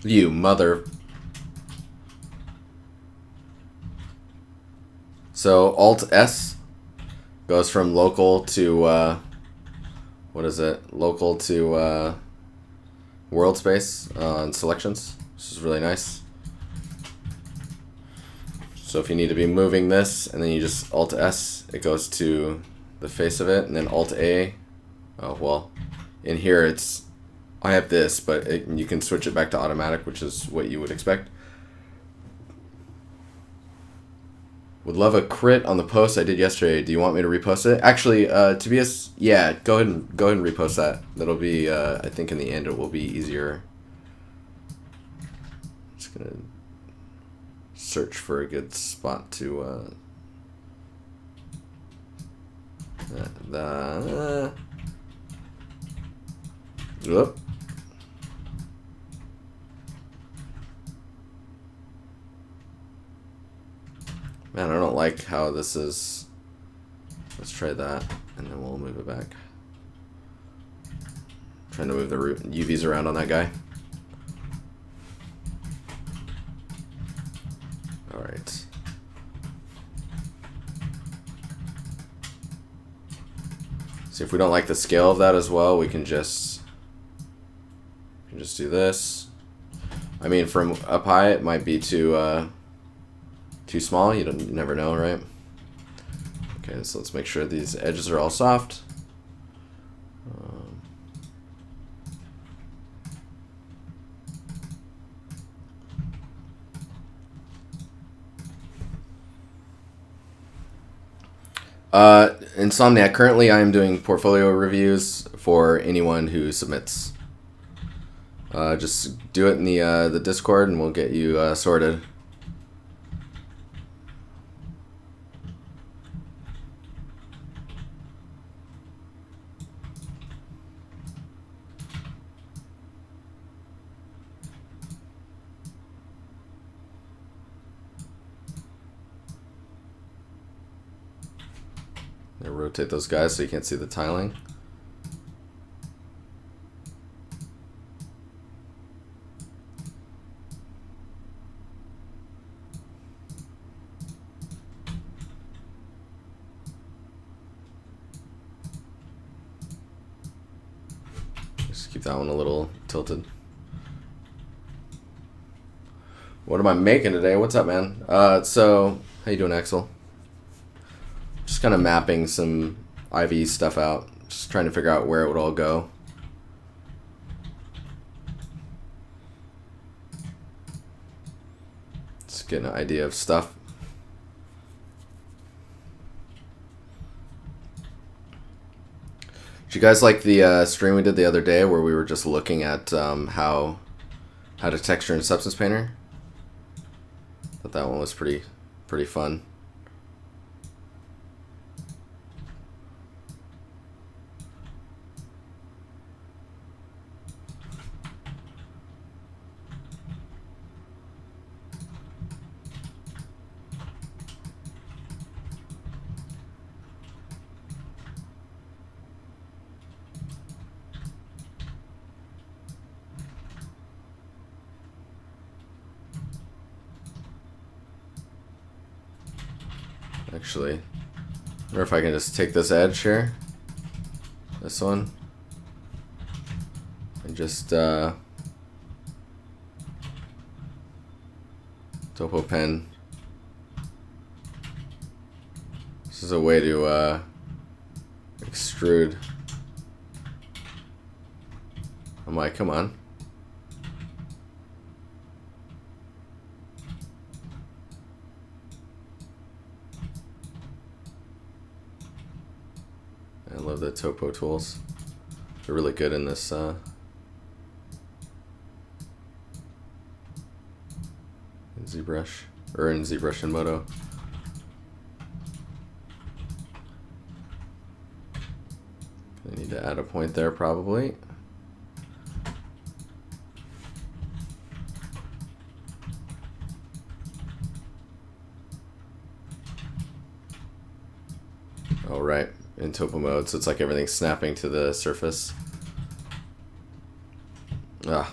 You mother. So Alt S goes from local to what is it? Local to world space on selections. This is really nice. So if you need to be moving this, and then you just Alt S, it goes to the face of it, and then Alt A. Oh well, in here it's. I have this, but you can switch it back to automatic, which is what you would expect. Would love a crit on the post I did yesterday. Do you want me to repost it? Actually, Tobias, yeah, go ahead and repost that. That'll be, I think in the end it will be easier. Just gonna search for a good spot to whoop. Man, I don't like how this is. Let's try that, and then we'll move it back. Trying to move the UVs around on that guy. Alright. See, if we don't like the scale of that as well, we can just do this. I mean, from up high, it might be too small. You never know, right? Okay, so let's make sure these edges are all soft. Insomniac, currently I am doing portfolio reviews for anyone who submits. Just do it in the Discord and we'll get you sorted. Rotate those guys so you can't see the tiling. Just keep that one a little tilted. What am I making today? What's up, man? So, how you doing, Axel? Just kind of mapping some IV stuff out. Just trying to figure out where it would all go. Just getting an idea of stuff. Did you guys like the stream we did the other day where we were just looking at how to texture in Substance Painter? Thought that one was pretty fun. Actually, I wonder if I can just take this edge here, this one, and just topo pen. This is a way to extrude. I'm like, come on. I love the topo tools. They're really good in this in ZBrush, or in ZBrush and Modo. I need to add a point there probably. Oh, right. In topo mode, so it's like everything's snapping to the surface. Ah.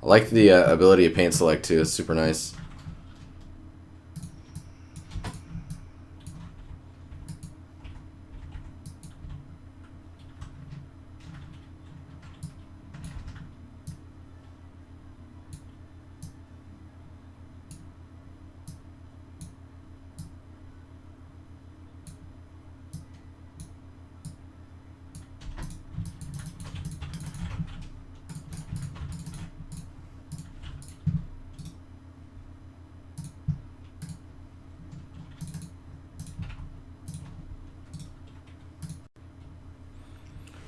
I like the ability of paint select too, it's super nice.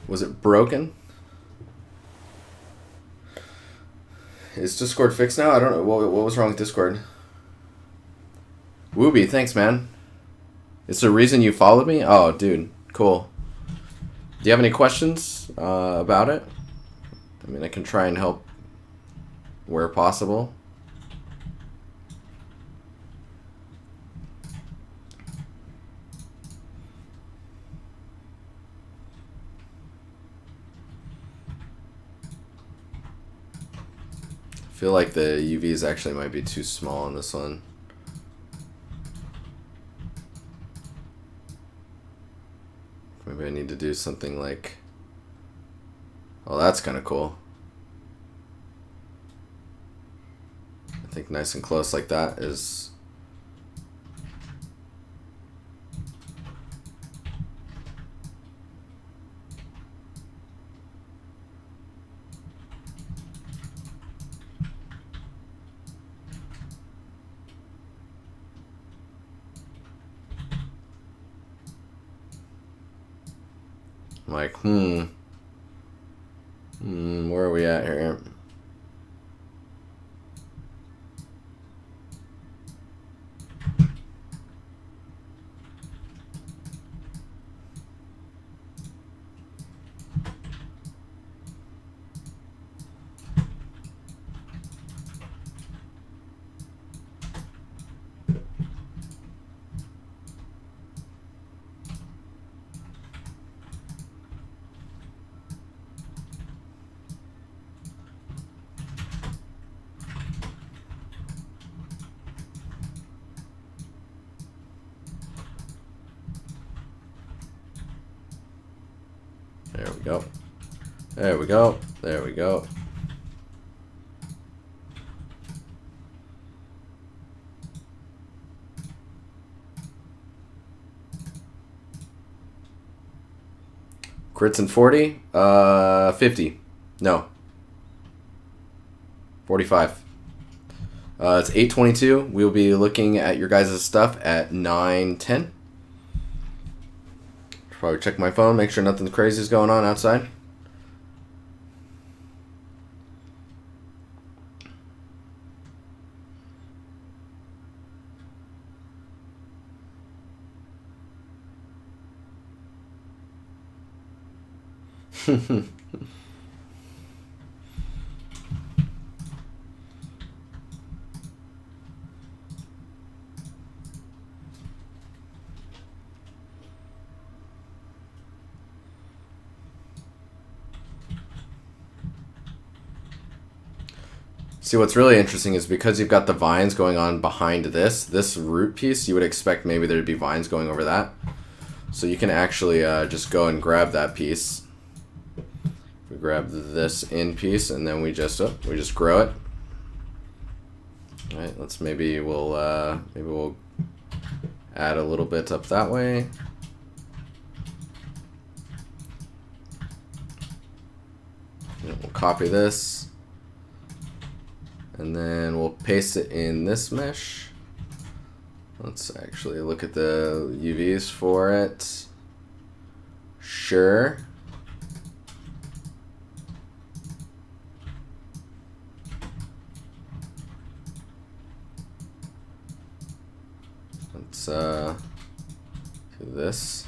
Was it broken? Is Discord fixed now? I don't know. What was wrong with Discord? Wooby, thanks, man. It's the reason you followed me? Oh, dude. Cool. Do you have any questions about it? I mean, I can try and help where possible. I feel like the UVs actually might be too small on this one. Maybe I need to do something like... Oh, that's kind of cool. I think nice and close like that is... I'm like, where are we at here? There we go. There we go. There we go. Crits in 40? 50. No. 45. It's 8:22. We'll be looking at your guys' stuff at 9:10. Probably check my phone, make sure nothing crazy is going on outside. See, what's really interesting is because you've got the vines going on behind this root piece, you would expect maybe there'd be vines going over that. So you can actually just go and grab that piece. We grab this in piece and then we just grow it. All right, let's maybe we'll add a little bit up that way. And we'll copy this. And then we'll paste it in this mesh. Let's actually look at the UVs for it. Sure. Let's do this.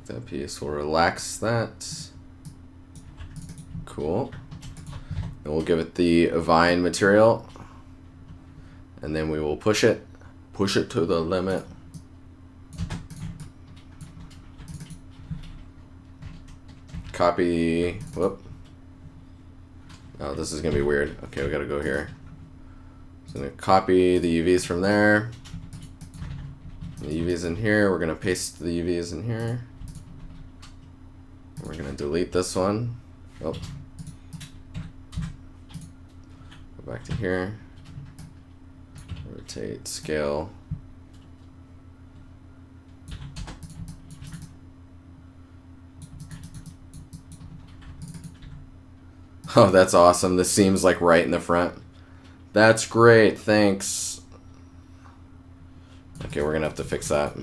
That piece, we'll relax that. Cool. And we'll give it the vine material. And then we will push it to the limit. Copy, whoop. Oh, this is gonna be weird. Okay, we gotta go here. So I'm gonna copy the UVs from there. The UVs in here, we're gonna paste the UVs in here. We're gonna delete this one. Oh. Go back to here. Rotate, scale. Oh, that's awesome. This seems like right in the front. That's great, thanks. Okay, we're gonna have to fix that.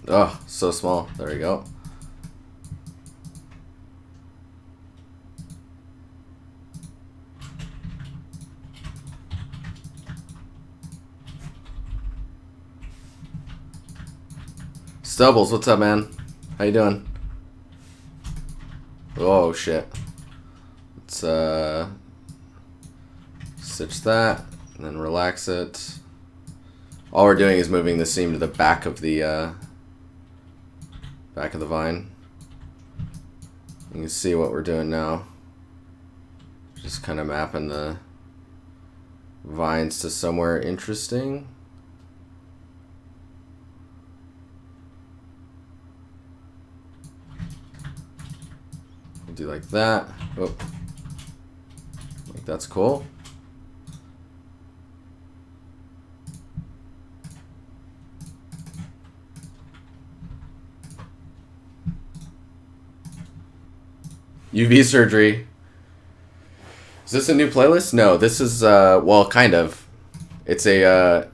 Oh, so small. There we go. Stubbles, what's up, man? How you doing? Oh, shit. Let's, stitch that, and then relax it. All we're doing is moving the seam to the back of the vine. You can see what we're doing now. Just kind of mapping the vines to somewhere interesting. We'll do like that. Oh, like that's cool. UV surgery. Is this a new playlist? No, this is well, kind of. It's a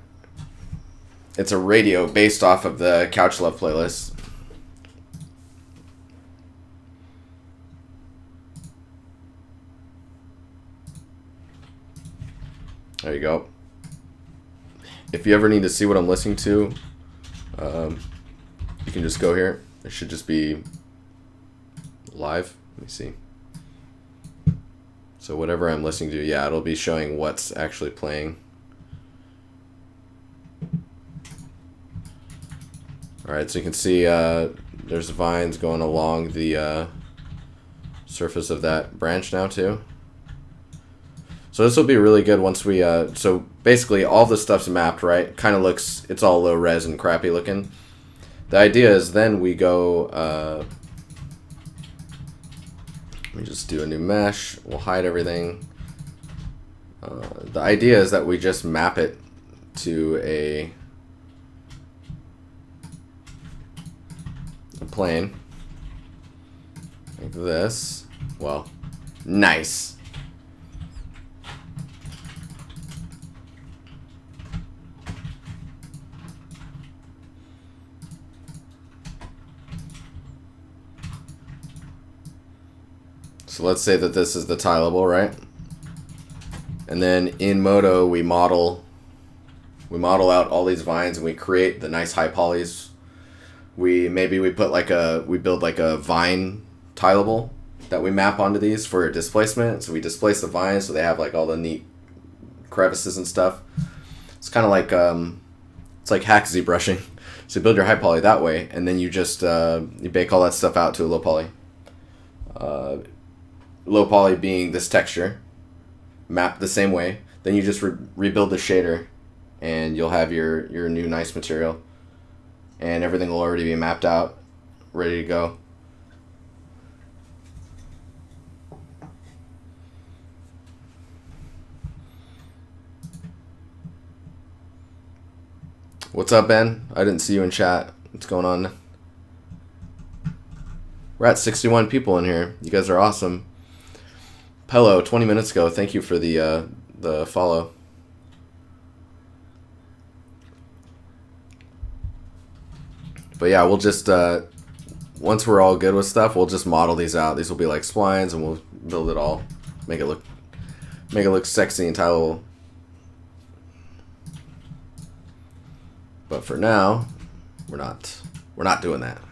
radio based off of the Couch Love playlist. There you go. If you ever need to see what I'm listening to, you can just go here. It should just be live. Let me see. So whatever I'm listening to, yeah, it'll be showing what's actually playing. Alright, so you can see there's vines going along the surface of that branch now too. So this will be really good once we, so basically all the stuff's mapped, right? Kind of looks, it's all low res and crappy looking. The idea is then we go, let me just do a new mesh. We'll hide everything. The idea is that we just map it to a plane like this. Well, nice. So let's say that this is the tileable, right? And then in Modo we model out all these vines and we create the nice high polys. Maybe we build like a vine tileable that we map onto these for displacement. So we displace the vines so they have like all the neat crevices and stuff. It's kind of like it's like hack Z brushing. So you build your high poly that way, and then you just you bake all that stuff out to a low poly. Low poly being this texture, mapped the same way. Then you just rebuild the shader, and you'll have your new nice material, and everything will already be mapped out, ready to go. What's up, Ben? I didn't see you in chat. What's going on? We're at 61 people in here. You guys are awesome. Pello, 20 minutes ago. Thank you for the follow. But yeah, we'll just once we're all good with stuff, we'll just model these out. These will be like splines, and we'll build it all, make it look sexy and tileable. But for now, we're not doing that.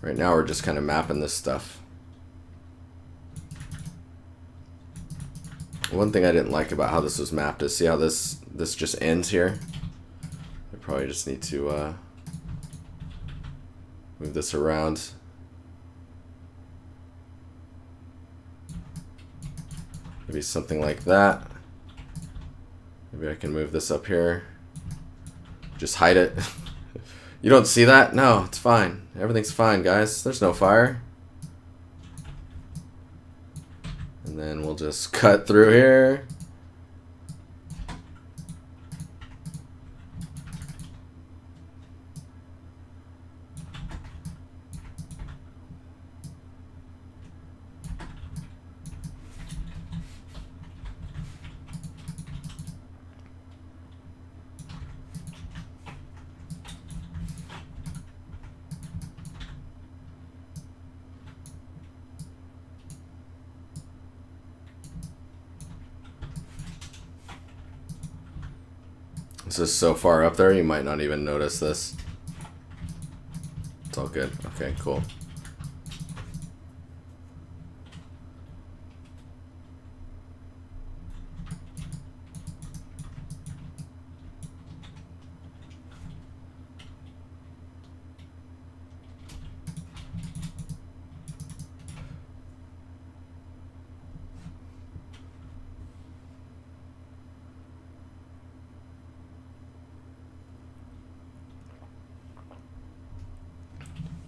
Right now we're just kind of mapping this stuff. One thing I didn't like about how this was mapped is see how this just ends here? I probably just need to move this around. Maybe something like that. Maybe I can move this up here. Just hide it. You don't see that? No, it's fine. Everything's fine, guys. There's no fire. And then we'll just cut through here. This is so far up there, you might not even notice this. It's all good. Okay, cool.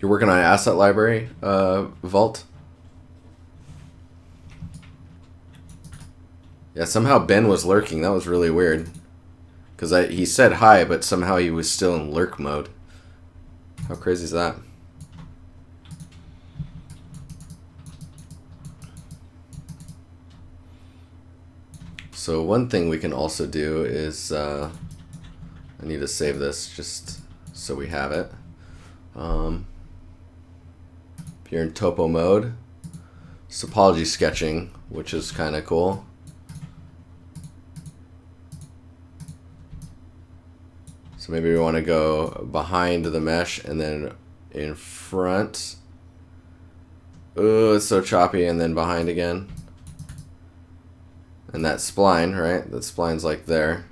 You're working on an asset library, Vault? Yeah, somehow Ben was lurking. That was really weird. Because he said hi, but somehow he was still in lurk mode. How crazy is that? So one thing we can also do is... I need to save this just so we have it. If you're in topo mode, topology sketching, which is kind of cool. So maybe we want to go behind the mesh and then in front. Oh, it's so choppy, and then behind again. And that spline, right? That spline's like there.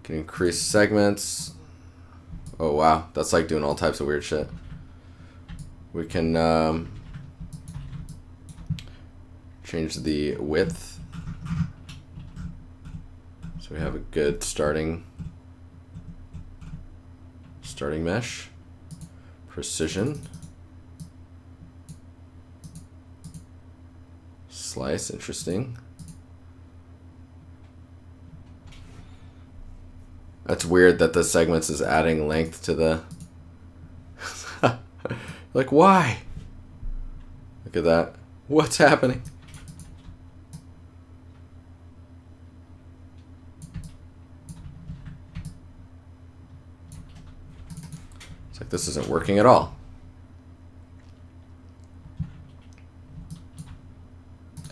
Can increase segments. Oh wow, that's like doing all types of weird shit. We can change the width. So we have a good starting mesh. Precision. Slice, interesting. That's weird that the segments is adding length to the... Like, why? Look at that. What's happening? It's like this isn't working at all.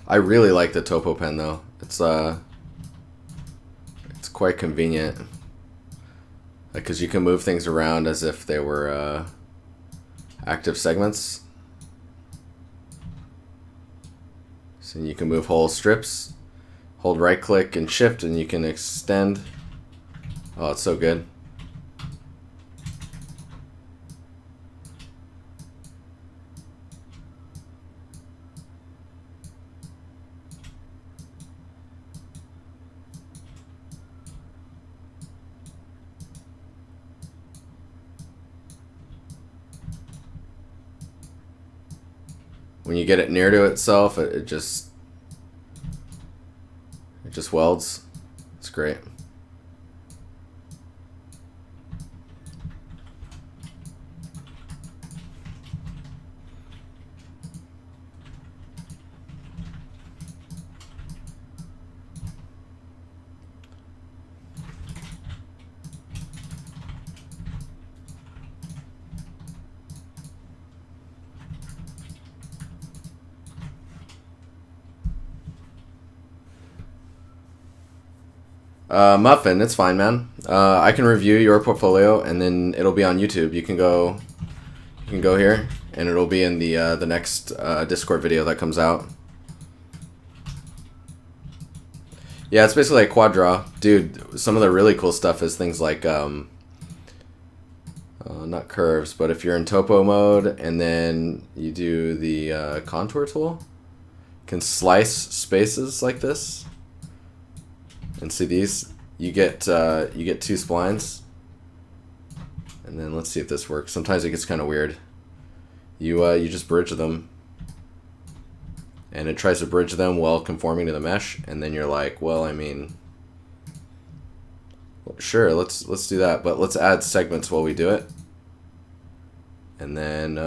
I really like the topo pen though. It's quite convenient. Like, 'cause you can move things around as if they were active segments. So you can move whole strips. Hold right click and shift and you can extend. Oh, it's so good. When you get it near to itself, it just welds. It's great. Muffin, it's fine, man. I can review your portfolio, and then it'll be on YouTube. You can go here, and it'll be in the next Discord video that comes out. Yeah, it's basically like quad draw, dude. Some of the really cool stuff is things like not curves, but if you're in topo mode, and then you do the contour tool, you can slice spaces like this. And see these, you get 2 splines, and then let's see if this works. Sometimes it gets kind of weird. You just bridge them, and it tries to bridge them while conforming to the mesh, and then you're like, well, I mean, sure, let's do that, but let's add segments while we do it. And then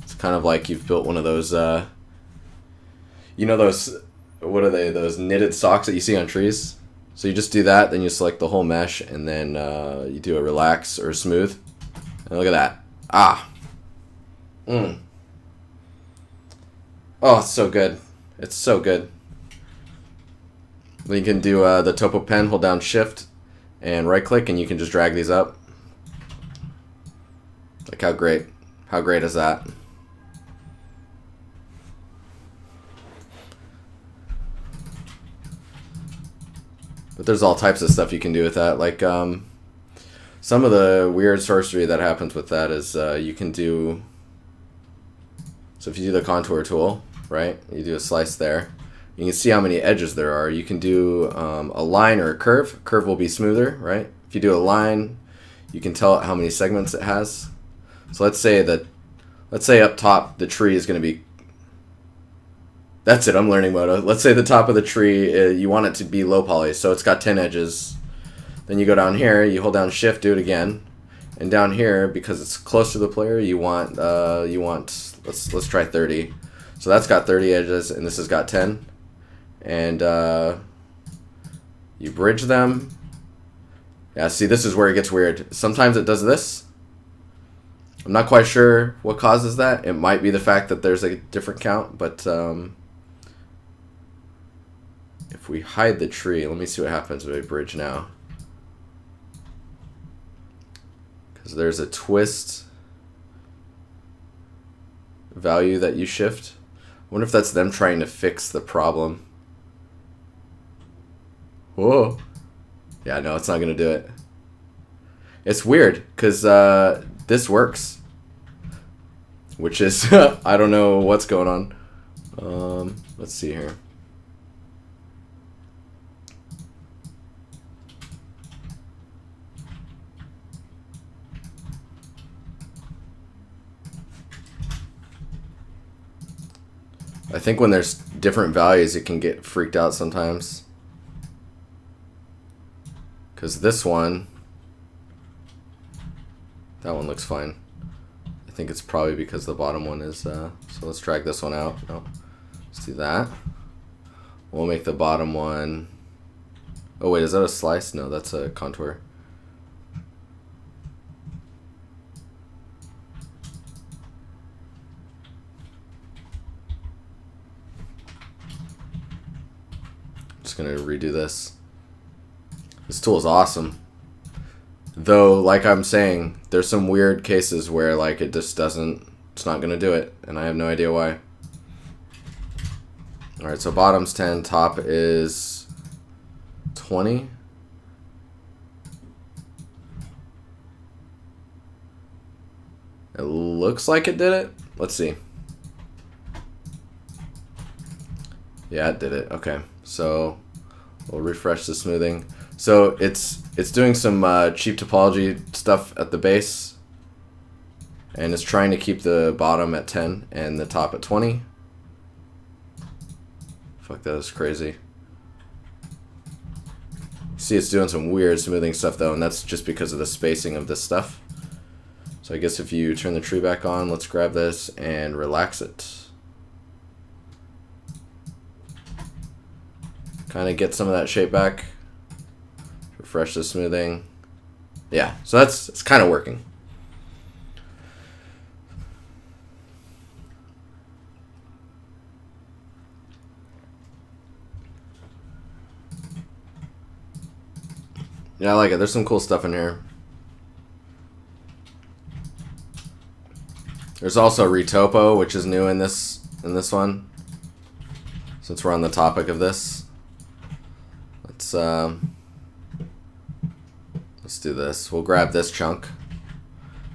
it's kind of like you've built one of those, you know those. What are they? Those knitted socks that you see on trees? So you just do that, then you select the whole mesh, and then you do a relax or smooth. And look at that. Ah. Oh, it's so good. It's so good. Then you can do the topo pen, hold down shift, and right click and you can just drag these up. Like how great is that? But there's all types of stuff you can do with that. Like some of the weird sorcery that happens with that is you can do, so if you do the contour tool, right, you do a slice there, you can see how many edges there are. You can do a line or a curve. Curve will be smoother, right? If you do a line, you can tell it how many segments it has. So let's say up top the tree is going to be, that's it, I'm learning Modo. Let's say the top of the tree, you want it to be low poly, so it's got 10 edges. Then you go down here, you hold down shift, do it again. And down here, because it's close to the player, you want let's try 30. So that's got 30 edges and this has got 10. And you bridge them. Yeah, see, this is where it gets weird. Sometimes it does this. I'm not quite sure what causes that. It might be the fact that there's a different count, but if we hide the tree, let me see what happens with a bridge now. Because there's a twist value that you shift. I wonder if that's them trying to fix the problem. Whoa. Yeah, no, it's not going to do it. It's weird, because this works. Which is, I don't know what's going on. Let's see here. I think when there's different values, it can get freaked out sometimes. Because this one, that one looks fine. I think it's probably because the bottom one is, so let's drag this one out. No, let's do that. We'll make the bottom one, oh wait, is that a slice? No, that's a contour. Just gonna redo this. This tool is awesome. Though, like I'm saying, there's some weird cases where like it just doesn't, it's not gonna do it, and I have no idea why. Alright, so bottom's 10, top is 20. It looks like it did it. Let's see. Yeah, it did it. Okay, so we'll refresh the smoothing. So it's doing some cheap topology stuff at the base, and it's trying to keep the bottom at 10 and the top at 20. Fuck, that is crazy. See, it's doing some weird smoothing stuff though, and that's just because of the spacing of this stuff. So I guess if you turn the tree back on, let's grab this and relax it. Kind of get some of that shape back. Refresh the smoothing. Yeah, so it's kind of working. Yeah, I like it. There's some cool stuff in here. There's also retopo, which is new in this one. Since we're on the topic of this, let's do this. We'll grab this chunk.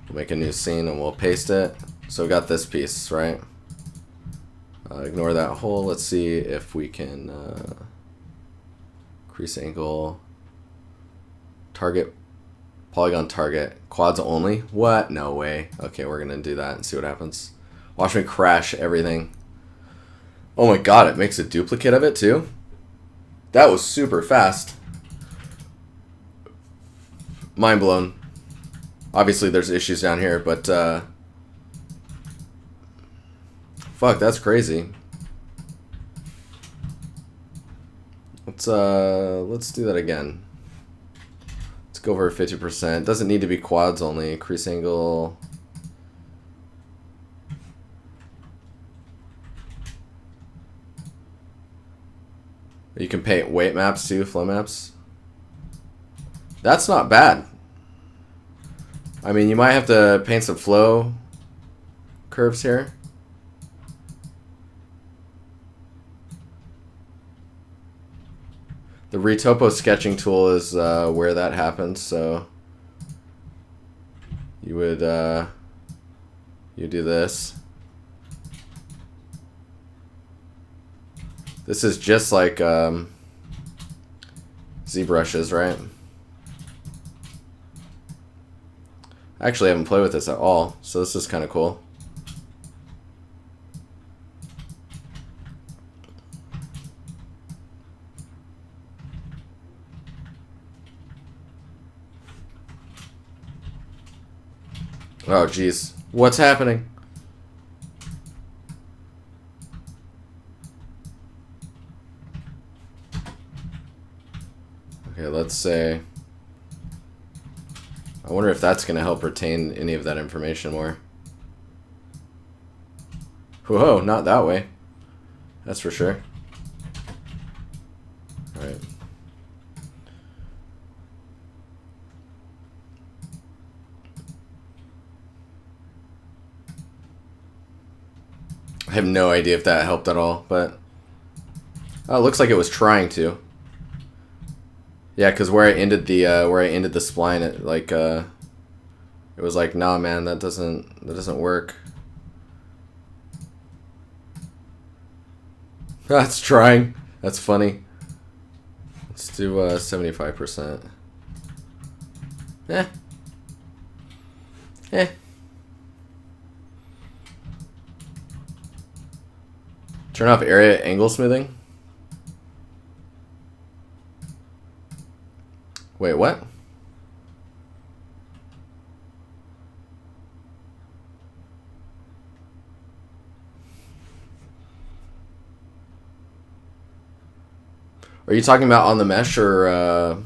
We'll make a new scene and we'll paste it. So we got this piece, right? Ignore that hole. Let's see if we can crease angle, target, polygon target, quads only. What? No way. Okay, we're gonna do that and see what happens. Watch me crash everything. Oh my god, it makes a duplicate of it too? That was super fast. Mind blown. Obviously there's issues down here, but fuck, that's crazy. Let's do that again. Let's go over 50%. Doesn't need to be quads only. Crease angle. You can paint weight maps too, flow maps. That's not bad. I mean, you might have to paint some flow curves here. The retopo sketching tool is where that happens, so you would you do this. This is just like ZBrushes, right? I actually haven't played with this at all, so this is kind of cool. Oh, geez. What's happening? Okay, let's say... I wonder if that's going to help retain any of that information more. Whoa, not that way. That's for sure. Alright. I have no idea if that helped at all, but oh, it looks like it was trying to. Yeah, because where I ended the spline, it like it was like, nah, man, that doesn't work. That's trying. That's funny. Let's do 75%. Eh. Eh. Turn off area angle smoothing. Wait, what? Are you talking about on the mesh or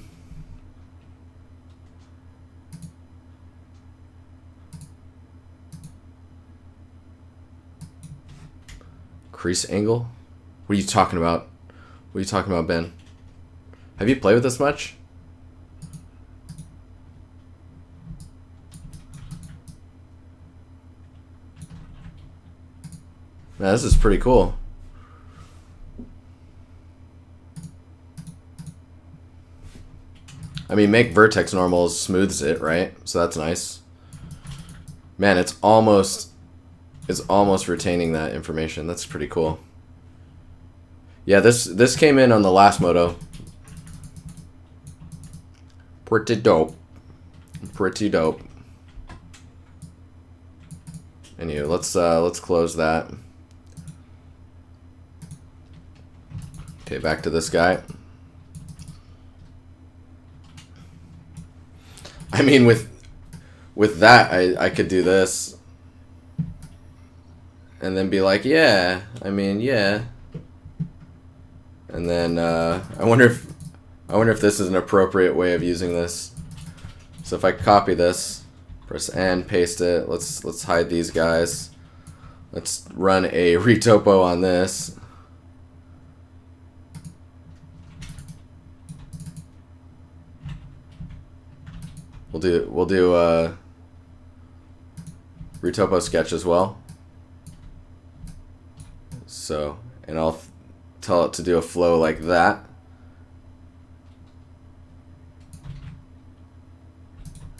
crease angle? What are you talking about? What are you talking about, Ben? Have you played with this much? Man, this is pretty cool. I mean, make vertex normals smooths it, right? So that's nice. Man, it's almost retaining that information. That's pretty cool. Yeah, this came in on the last Modo. Pretty dope. Pretty dope. Anyway, let's close that. Okay, back to this guy. I mean, with that, I could do this, and then be like, yeah. I mean, yeah. And then I wonder if this is an appropriate way of using this. So if I copy this, press N, paste it. Let's hide these guys. Let's run a retopo on this. We'll do retopo sketch as well. So, and I'll tell it to do a flow like that.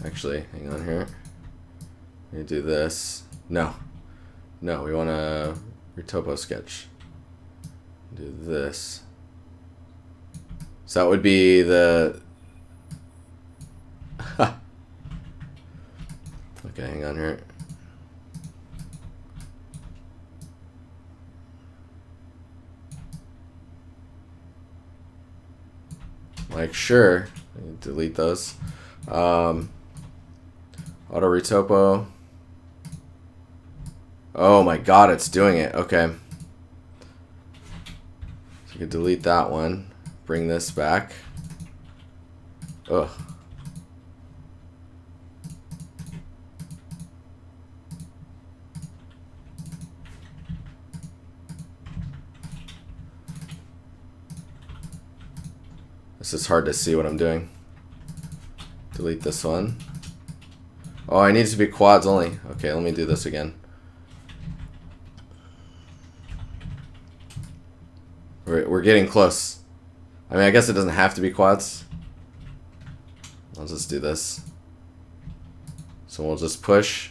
Actually, hang on here. Let me do this. No, we want a retopo sketch. Do this. So that would be the. Okay, hang on here. Like, sure, delete those. Auto retopo. Oh my god, it's doing it. Okay. So you can delete that one. Bring this back. Ugh. This is hard to see what I'm doing. delete this one. Oh, I need it to be quads only. Okay, let me do this again. We're getting close. I mean, I guess it doesn't have to be quads. I'll just do this. So we'll just push.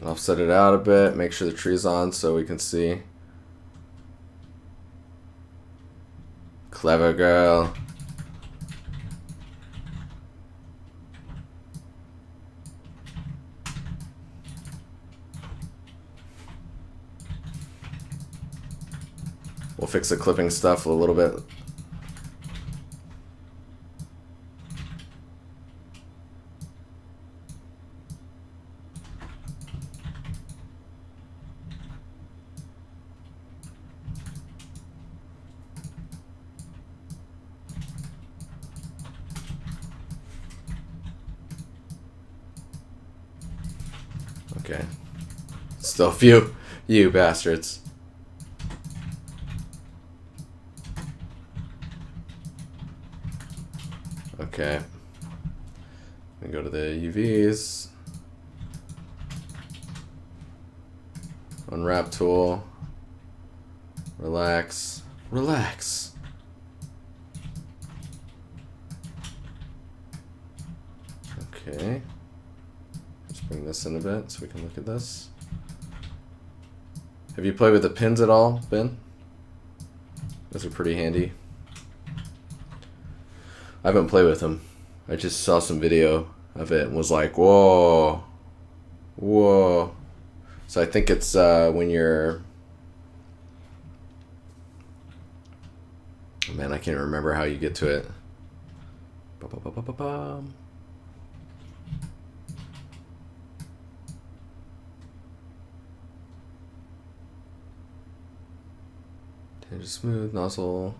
Offset it out a bit. Make sure the tree's on so we can see. Clever girl. We'll fix the clipping stuff a little bit. Okay. Still a few. You bastards. Okay. We go to the UVs. Unwrap tool. Relax. Relax. Okay. Let's bring this in a bit so we can look at this. Have you played with the pins at all, Ben? Those are pretty handy. I haven't played with them. I just saw some video of it and was like, whoa. Whoa. So I think it's when you're... Oh, man, I can't remember how you get to it. Ba-ba-ba-ba-ba-bum. Tangent smooth, nozzle.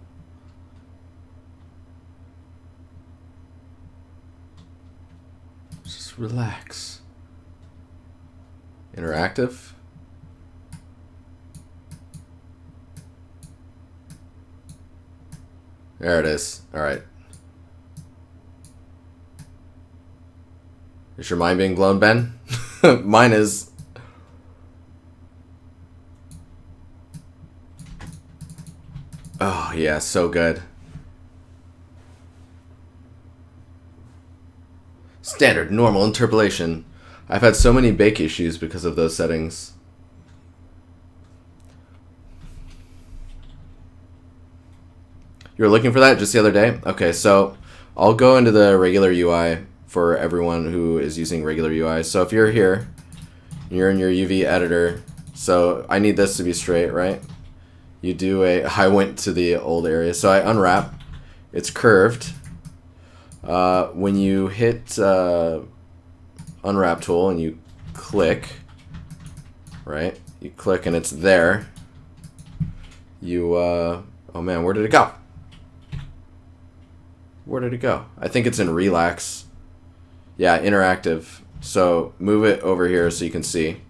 Just relax. Interactive. There it is. All right. Is your mind being blown, Ben? Mine is. Oh, yeah, so good. Standard, normal interpolation. I've had so many bake issues because of those settings. You were looking for that just the other day? Okay, so I'll go into the regular UI for everyone who is using regular UI. So if you're here, you're in your UV editor. So I need this to be straight, right? You do I went to the old area. So I unwrap. It's curved. When you hit unwrap tool and you click, right? You click and it's there. You, oh man, where did it go? Where did it go? I think it's in relax. Yeah, interactive. So move it over here so you can see.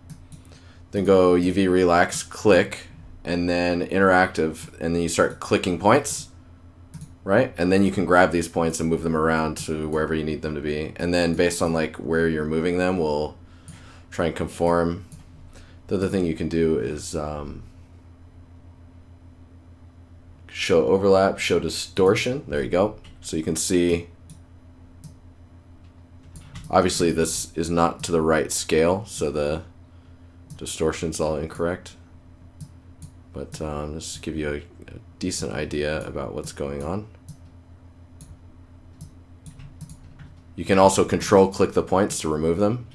Then go UV relax, click, and then interactive, and then you start clicking points, right? And then you can grab these points and move them around to wherever you need them to be. And then based on like where you're moving them, we'll try and conform. The other thing you can do is show overlap, show distortion. There you go. So you can see, obviously this is not to the right scale, so the distortion's all incorrect. But just to give you a decent idea about what's going on. You can also control click the points to remove them.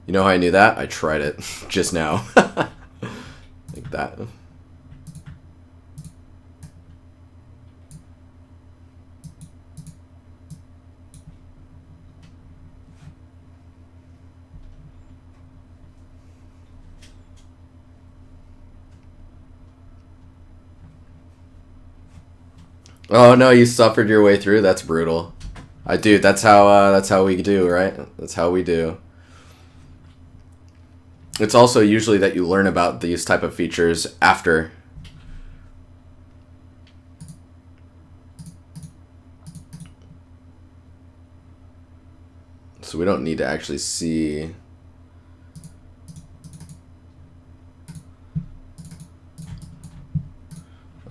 You know how I knew that? I tried it just now. Like that. Oh no, you suffered your way through? That's brutal. Dude, that's how we do, right? That's how we do. It's also usually that you learn about these type of features after. So we don't need to actually see.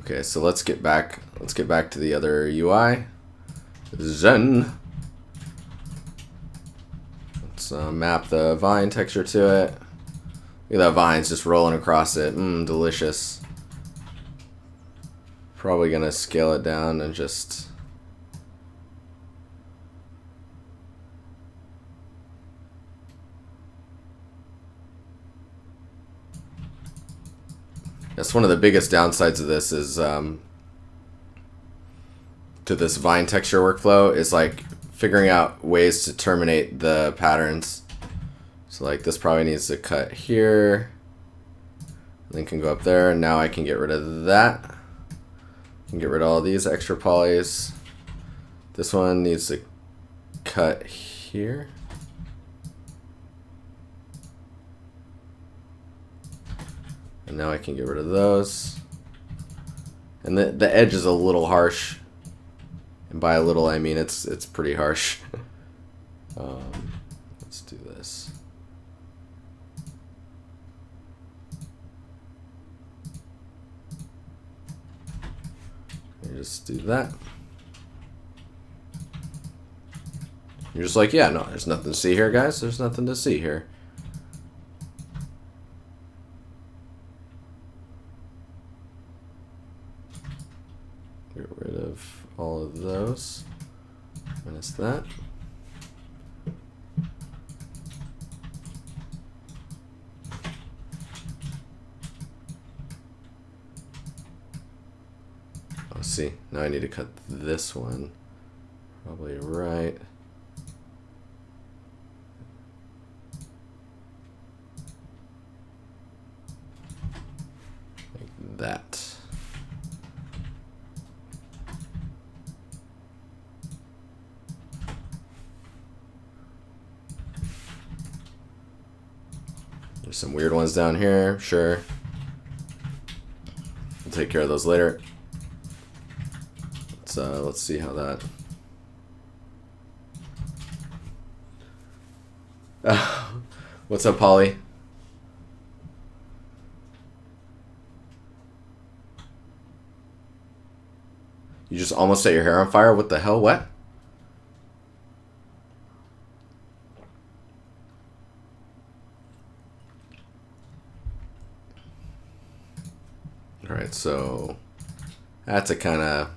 Okay, so let's get back to the other UI. Zen. Let's map the vine texture to it. Look at that vine's just rolling across it. Delicious. Probably gonna scale it down and just. That's one of the biggest downsides of this is to this vine texture workflow is like figuring out ways to terminate the patterns. So like this probably needs to cut here, then can go up there, and now I can get rid of that. I can get rid of all these extra polys. This one needs to cut here. And now I can get rid of those. And the edge is a little harsh. And by a little, I mean it's pretty harsh. Let's do this. Just do that. You're just like, yeah, no, there's nothing to see here, guys. There's nothing to see here. Get rid of all of those. Minus that. Oh, see, now I need to cut this one. Probably right. Like that. There's some weird ones down here, sure. We'll take care of those later. Let's see how that. What's up, Polly? You just almost set your hair on fire? What the hell? What? Alright, so that's a kind of.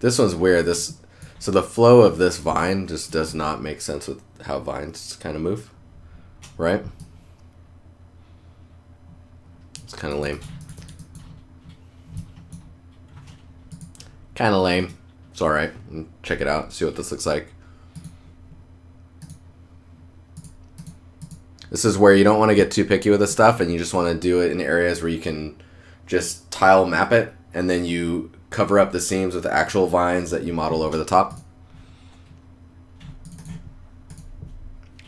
This one's weird. So the flow of this vine just does not make sense with how vines kind of move, right? It's kind of lame. Kind of lame. It's all right. Check it out. See what this looks like. This is where you don't want to get too picky with this stuff, and you just want to do it in areas where you can just tile map it, and then you cover up the seams with the actual vines that you model over the top.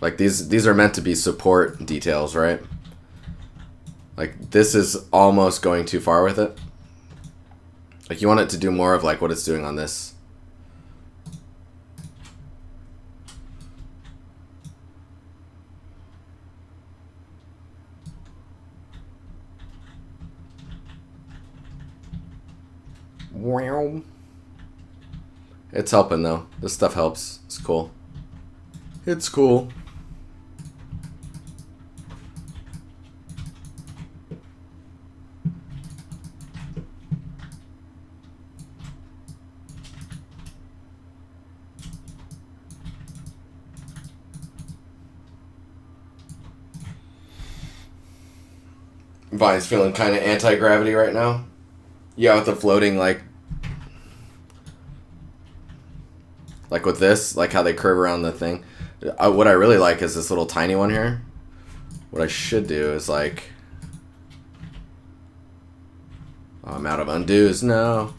Like these are meant to be support details, right? Like this is almost going too far with it. Like you want it to do more of like what it's doing on this. Wow. It's helping though. This stuff helps. It's cool. It's cool. Vine's feeling kind of anti-gravity right now. Yeah, with the floating, like with this, like how they curve around the thing. What I really like is this little tiny one here. What I should do is like, oh, I'm out of undos. No.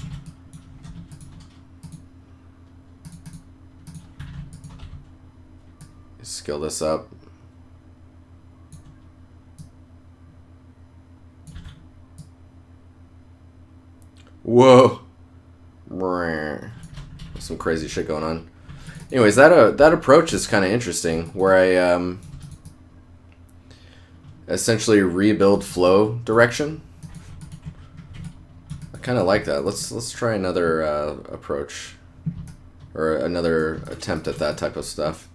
Scale this up. Whoa. There's some crazy shit going on. Anyways, that approach is kind of interesting, where I essentially rebuild flow direction. I kind of like that. Let's try another approach, or another attempt at that type of stuff.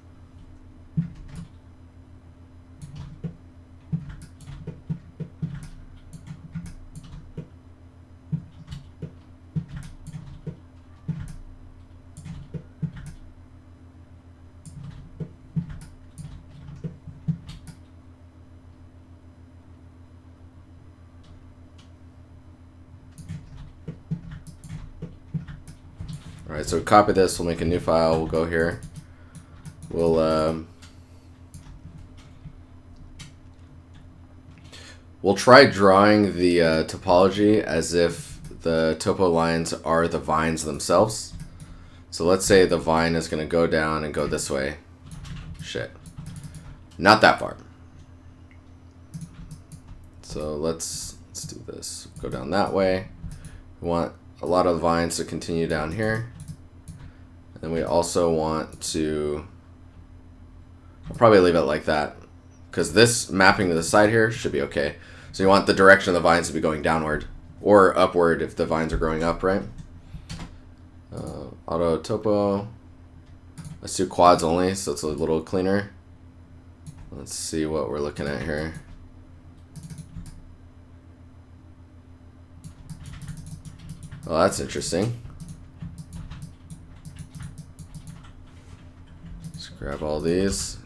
Alright, so copy this, we'll make a new file, we'll go here. We'll try drawing the topology as if the topo lines are the vines themselves. So let's say the vine is going to go down and go this way. Shit. Not that far. So let's do this. Go down that way. We want a lot of the vines to continue down here. And we also want to, I'll probably leave it like that, because this mapping to the side here should be okay. So you want the direction of the vines to be going downward or upward if the vines are growing up, right? Auto topo. Let's do quads only, so it's a little cleaner. Let's see what we're looking at here. Oh, that's interesting. Let's grab all these.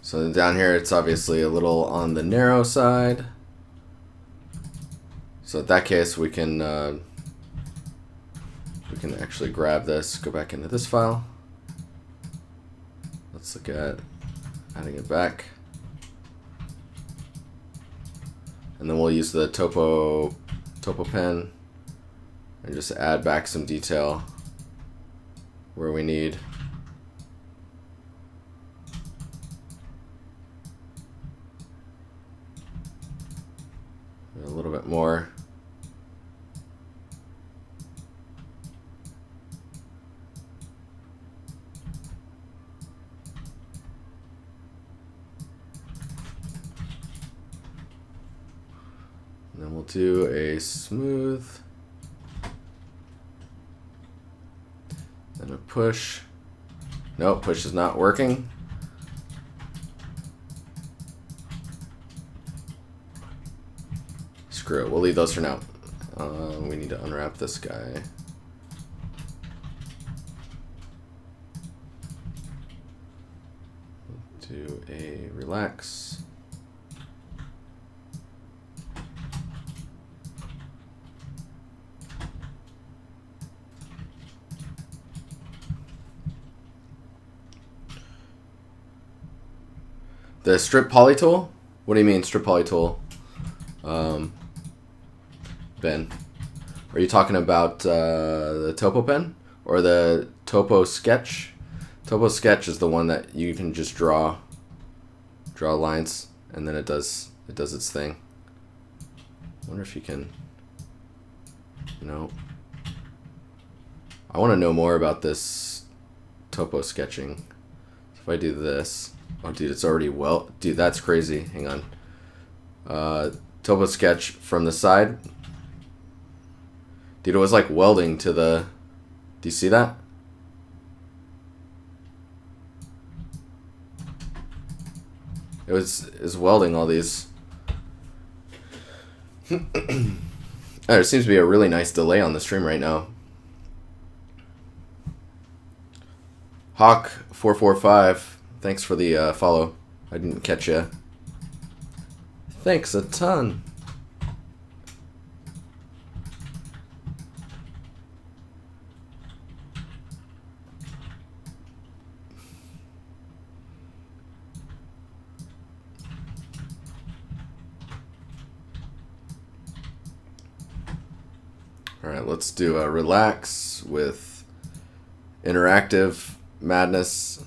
So down here, it's obviously a little on the narrow side. So in that case, we can actually grab this, go back into this file. Let's look at adding it back. And then we'll use the topo pen and just add back some detail where we need. A little bit more. And then we'll do a smooth and a push. Nope, push is not working. Screw it, we'll leave those for now. We need to unwrap this guy. Do a relax. The strip poly tool? What do you mean strip poly tool? Ben, are you talking about the topo pen or the topo sketch? Topo sketch is the one that you can just draw lines and then it does its thing. I wonder if you can, I want to know more about this topo sketching. If I do this, oh dude, it's already dude, that's crazy. Hang on. Topo sketch from the side. Dude, it was like welding to the... Do you see that? It was welding all these. There seems to be a really nice delay on the stream right now. Hawk445, thanks for the follow. I didn't catch ya. Thanks a ton. All right, let's do a relax with interactive madness.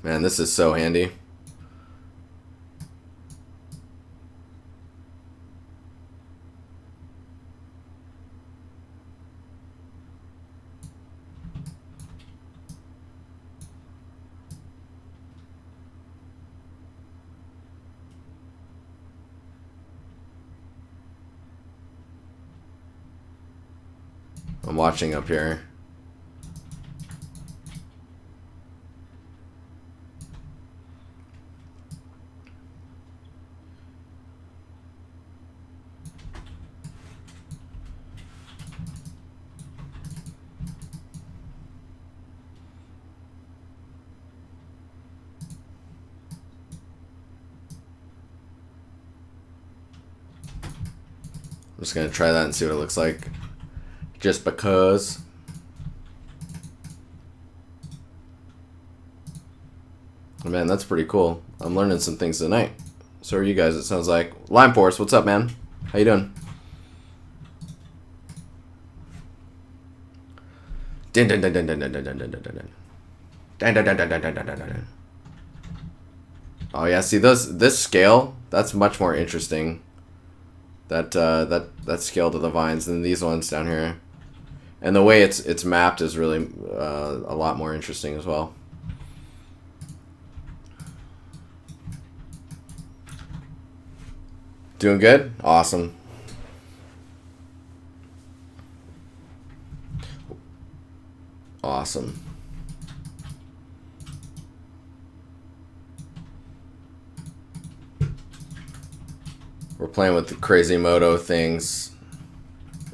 Man, this is so handy. I'm watching up here. I'm just gonna try that and see what it looks like. Just because. Man, that's pretty cool. I'm learning some things tonight. So are you guys, it sounds like. Lime Force, what's up, man? How you doing? Dun dun dun dun dun dun dun dun dun dun dun. Dun dun dun dun dun dun dun dun dun. Oh yeah, see this scale, that's much more interesting. That scale to the vines than these ones down here. And the way it's mapped is really a lot more interesting as well. Doing good? Awesome. Awesome. We're playing with the crazy Modo things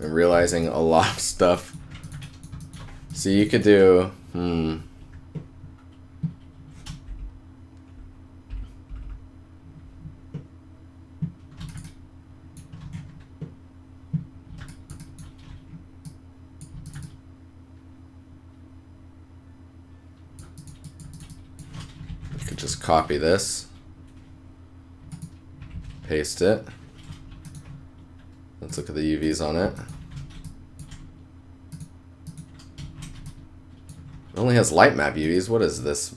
and realizing a lot of stuff. So you could do, You could just copy this, paste it. Let's look at the UVs on it. It only has light map UVs. What is this?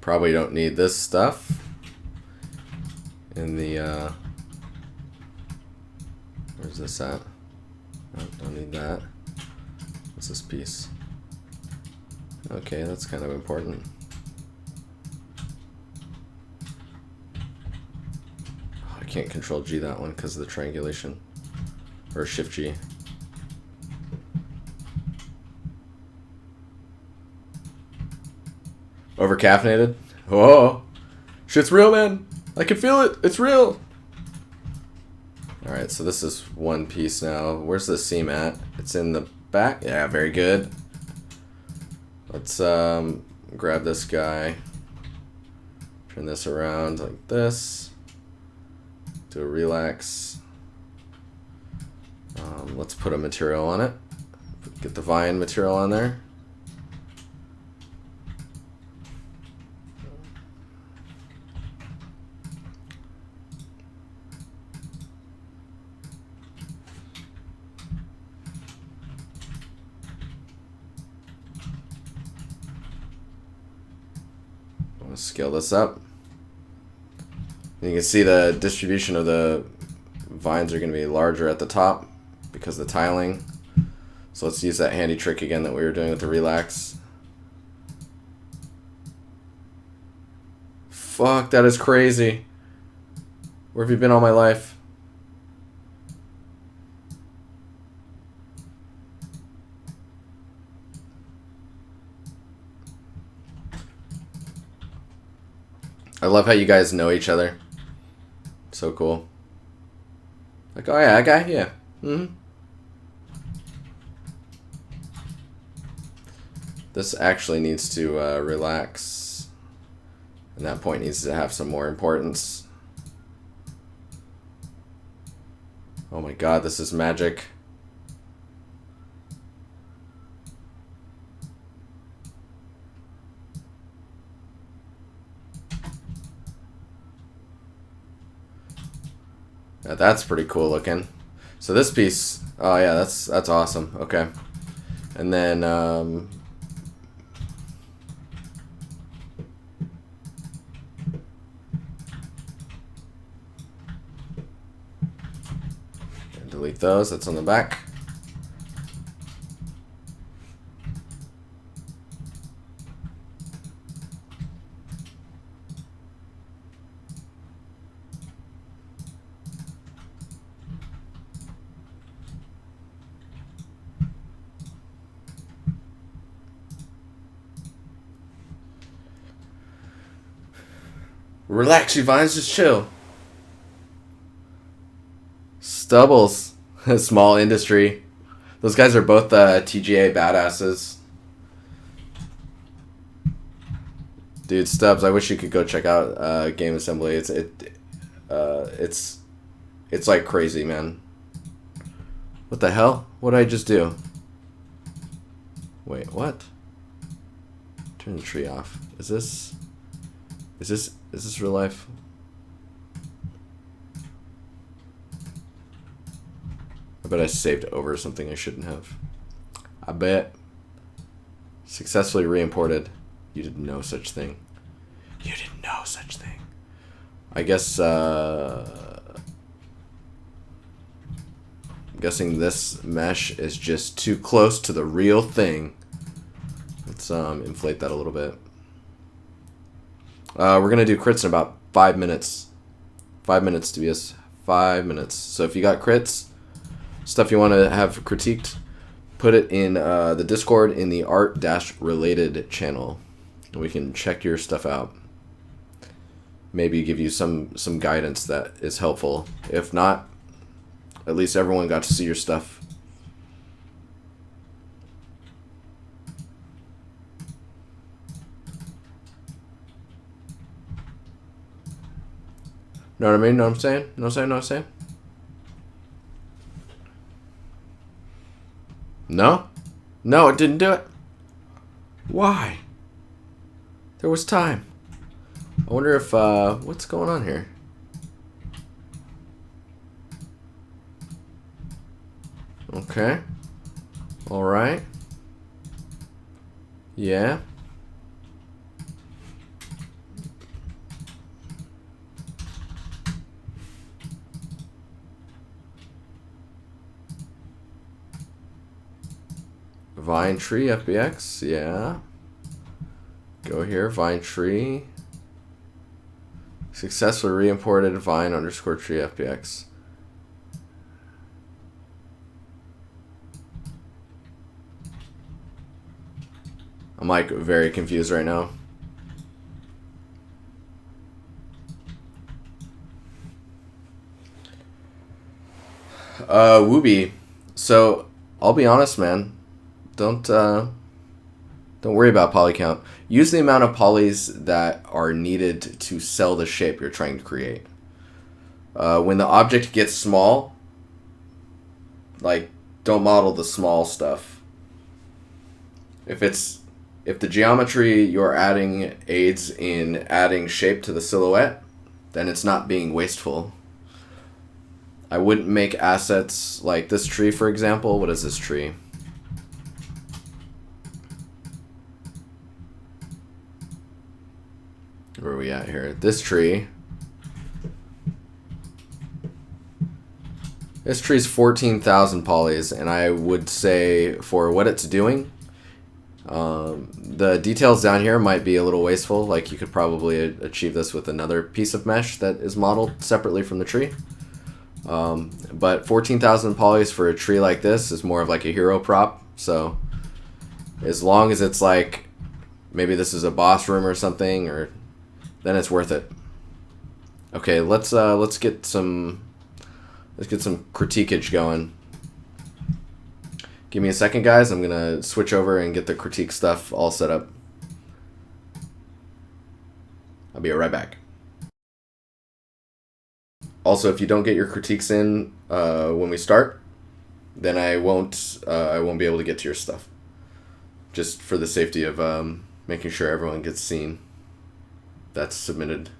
Probably don't need this stuff in the where's this at? Oh, don't need that. What's this piece? Okay, that's kind of important. Oh, I can't control G that one because of the triangulation, or shift G. Over caffeinated? Whoa! Shit's real, man! I can feel it! It's real! Alright, so this is one piece now. Where's the seam at? It's in the back? Yeah, very good. Let's grab this guy. Turn this around like this. Do a relax. Let's put a material on it. Get the vine material on there. Scale this up. You can see the distribution of the vines are going to be larger at the top because of the tiling. So let's use that handy trick again that we were doing with the relax. Fuck, that is crazy. Where have you been all my life? I love how you guys know each other. So cool. Like, oh yeah, that guy, yeah. Mm-hmm. This actually needs to relax. And that point needs to have some more importance. Oh my god, this is magic. Yeah, that's pretty cool looking. So this piece, oh yeah, that's awesome. Okay. And then delete those, that's on the back. Relax, you vines, just chill. Stubbles, small industry. Those guys are both TGA badasses. Dude, Stubbs, I wish you could go check out Game Assembly. It's like crazy, man. What the hell? What did I just do? Wait, what? Turn the tree off. Is this real life? I bet I saved over something I shouldn't have. I bet. Successfully re-imported. You did no such thing. You did no such thing. I guess, I'm guessing this mesh is just too close to the real thing. Let's inflate that a little bit. We're gonna do crits in about 5 minutes. 5 minutes, DBS. 5 minutes. So if you got crits, stuff you want to have critiqued, put it in the Discord in the art-related channel. We can check your stuff out. Maybe give you some guidance that is helpful. If not, at least everyone got to see your stuff. Know what I mean? Know what I'm saying? Know what I'm saying? No? No, it didn't do it. Why? There was time. I wonder if, what's going on here? Okay. Alright. Yeah. Vine tree FBX, yeah. Go here, vine tree. Successfully re-imported vine underscore tree FBX. I'm like very confused right now. Wooby. So I'll be honest, man. Don't worry about poly count. Use the amount of polys that are needed to sell the shape you're trying to create. When the object gets small, like, don't model the small stuff. If the geometry you're adding aids in adding shape to the silhouette, then it's not being wasteful. I wouldn't make assets like this tree, for example. What is this tree? Where are we at here? This tree. This tree's 14,000 polys, and I would say for what it's doing, the details down here might be a little wasteful. Like, you could probably achieve this with another piece of mesh that is modeled separately from the tree. But 14,000 polys for a tree like this is more of like a hero prop. So as long as it's like, maybe this is a boss room or something, or then it's worth it. Okay, let's get some let's get some critiquage going. Give me a second, guys. I'm gonna switch over and get the critique stuff all set up. I'll be right back. Also, if you don't get your critiques in when we start, then I won't be able to get to your stuff. Just for the safety of making sure everyone gets seen that's submitted.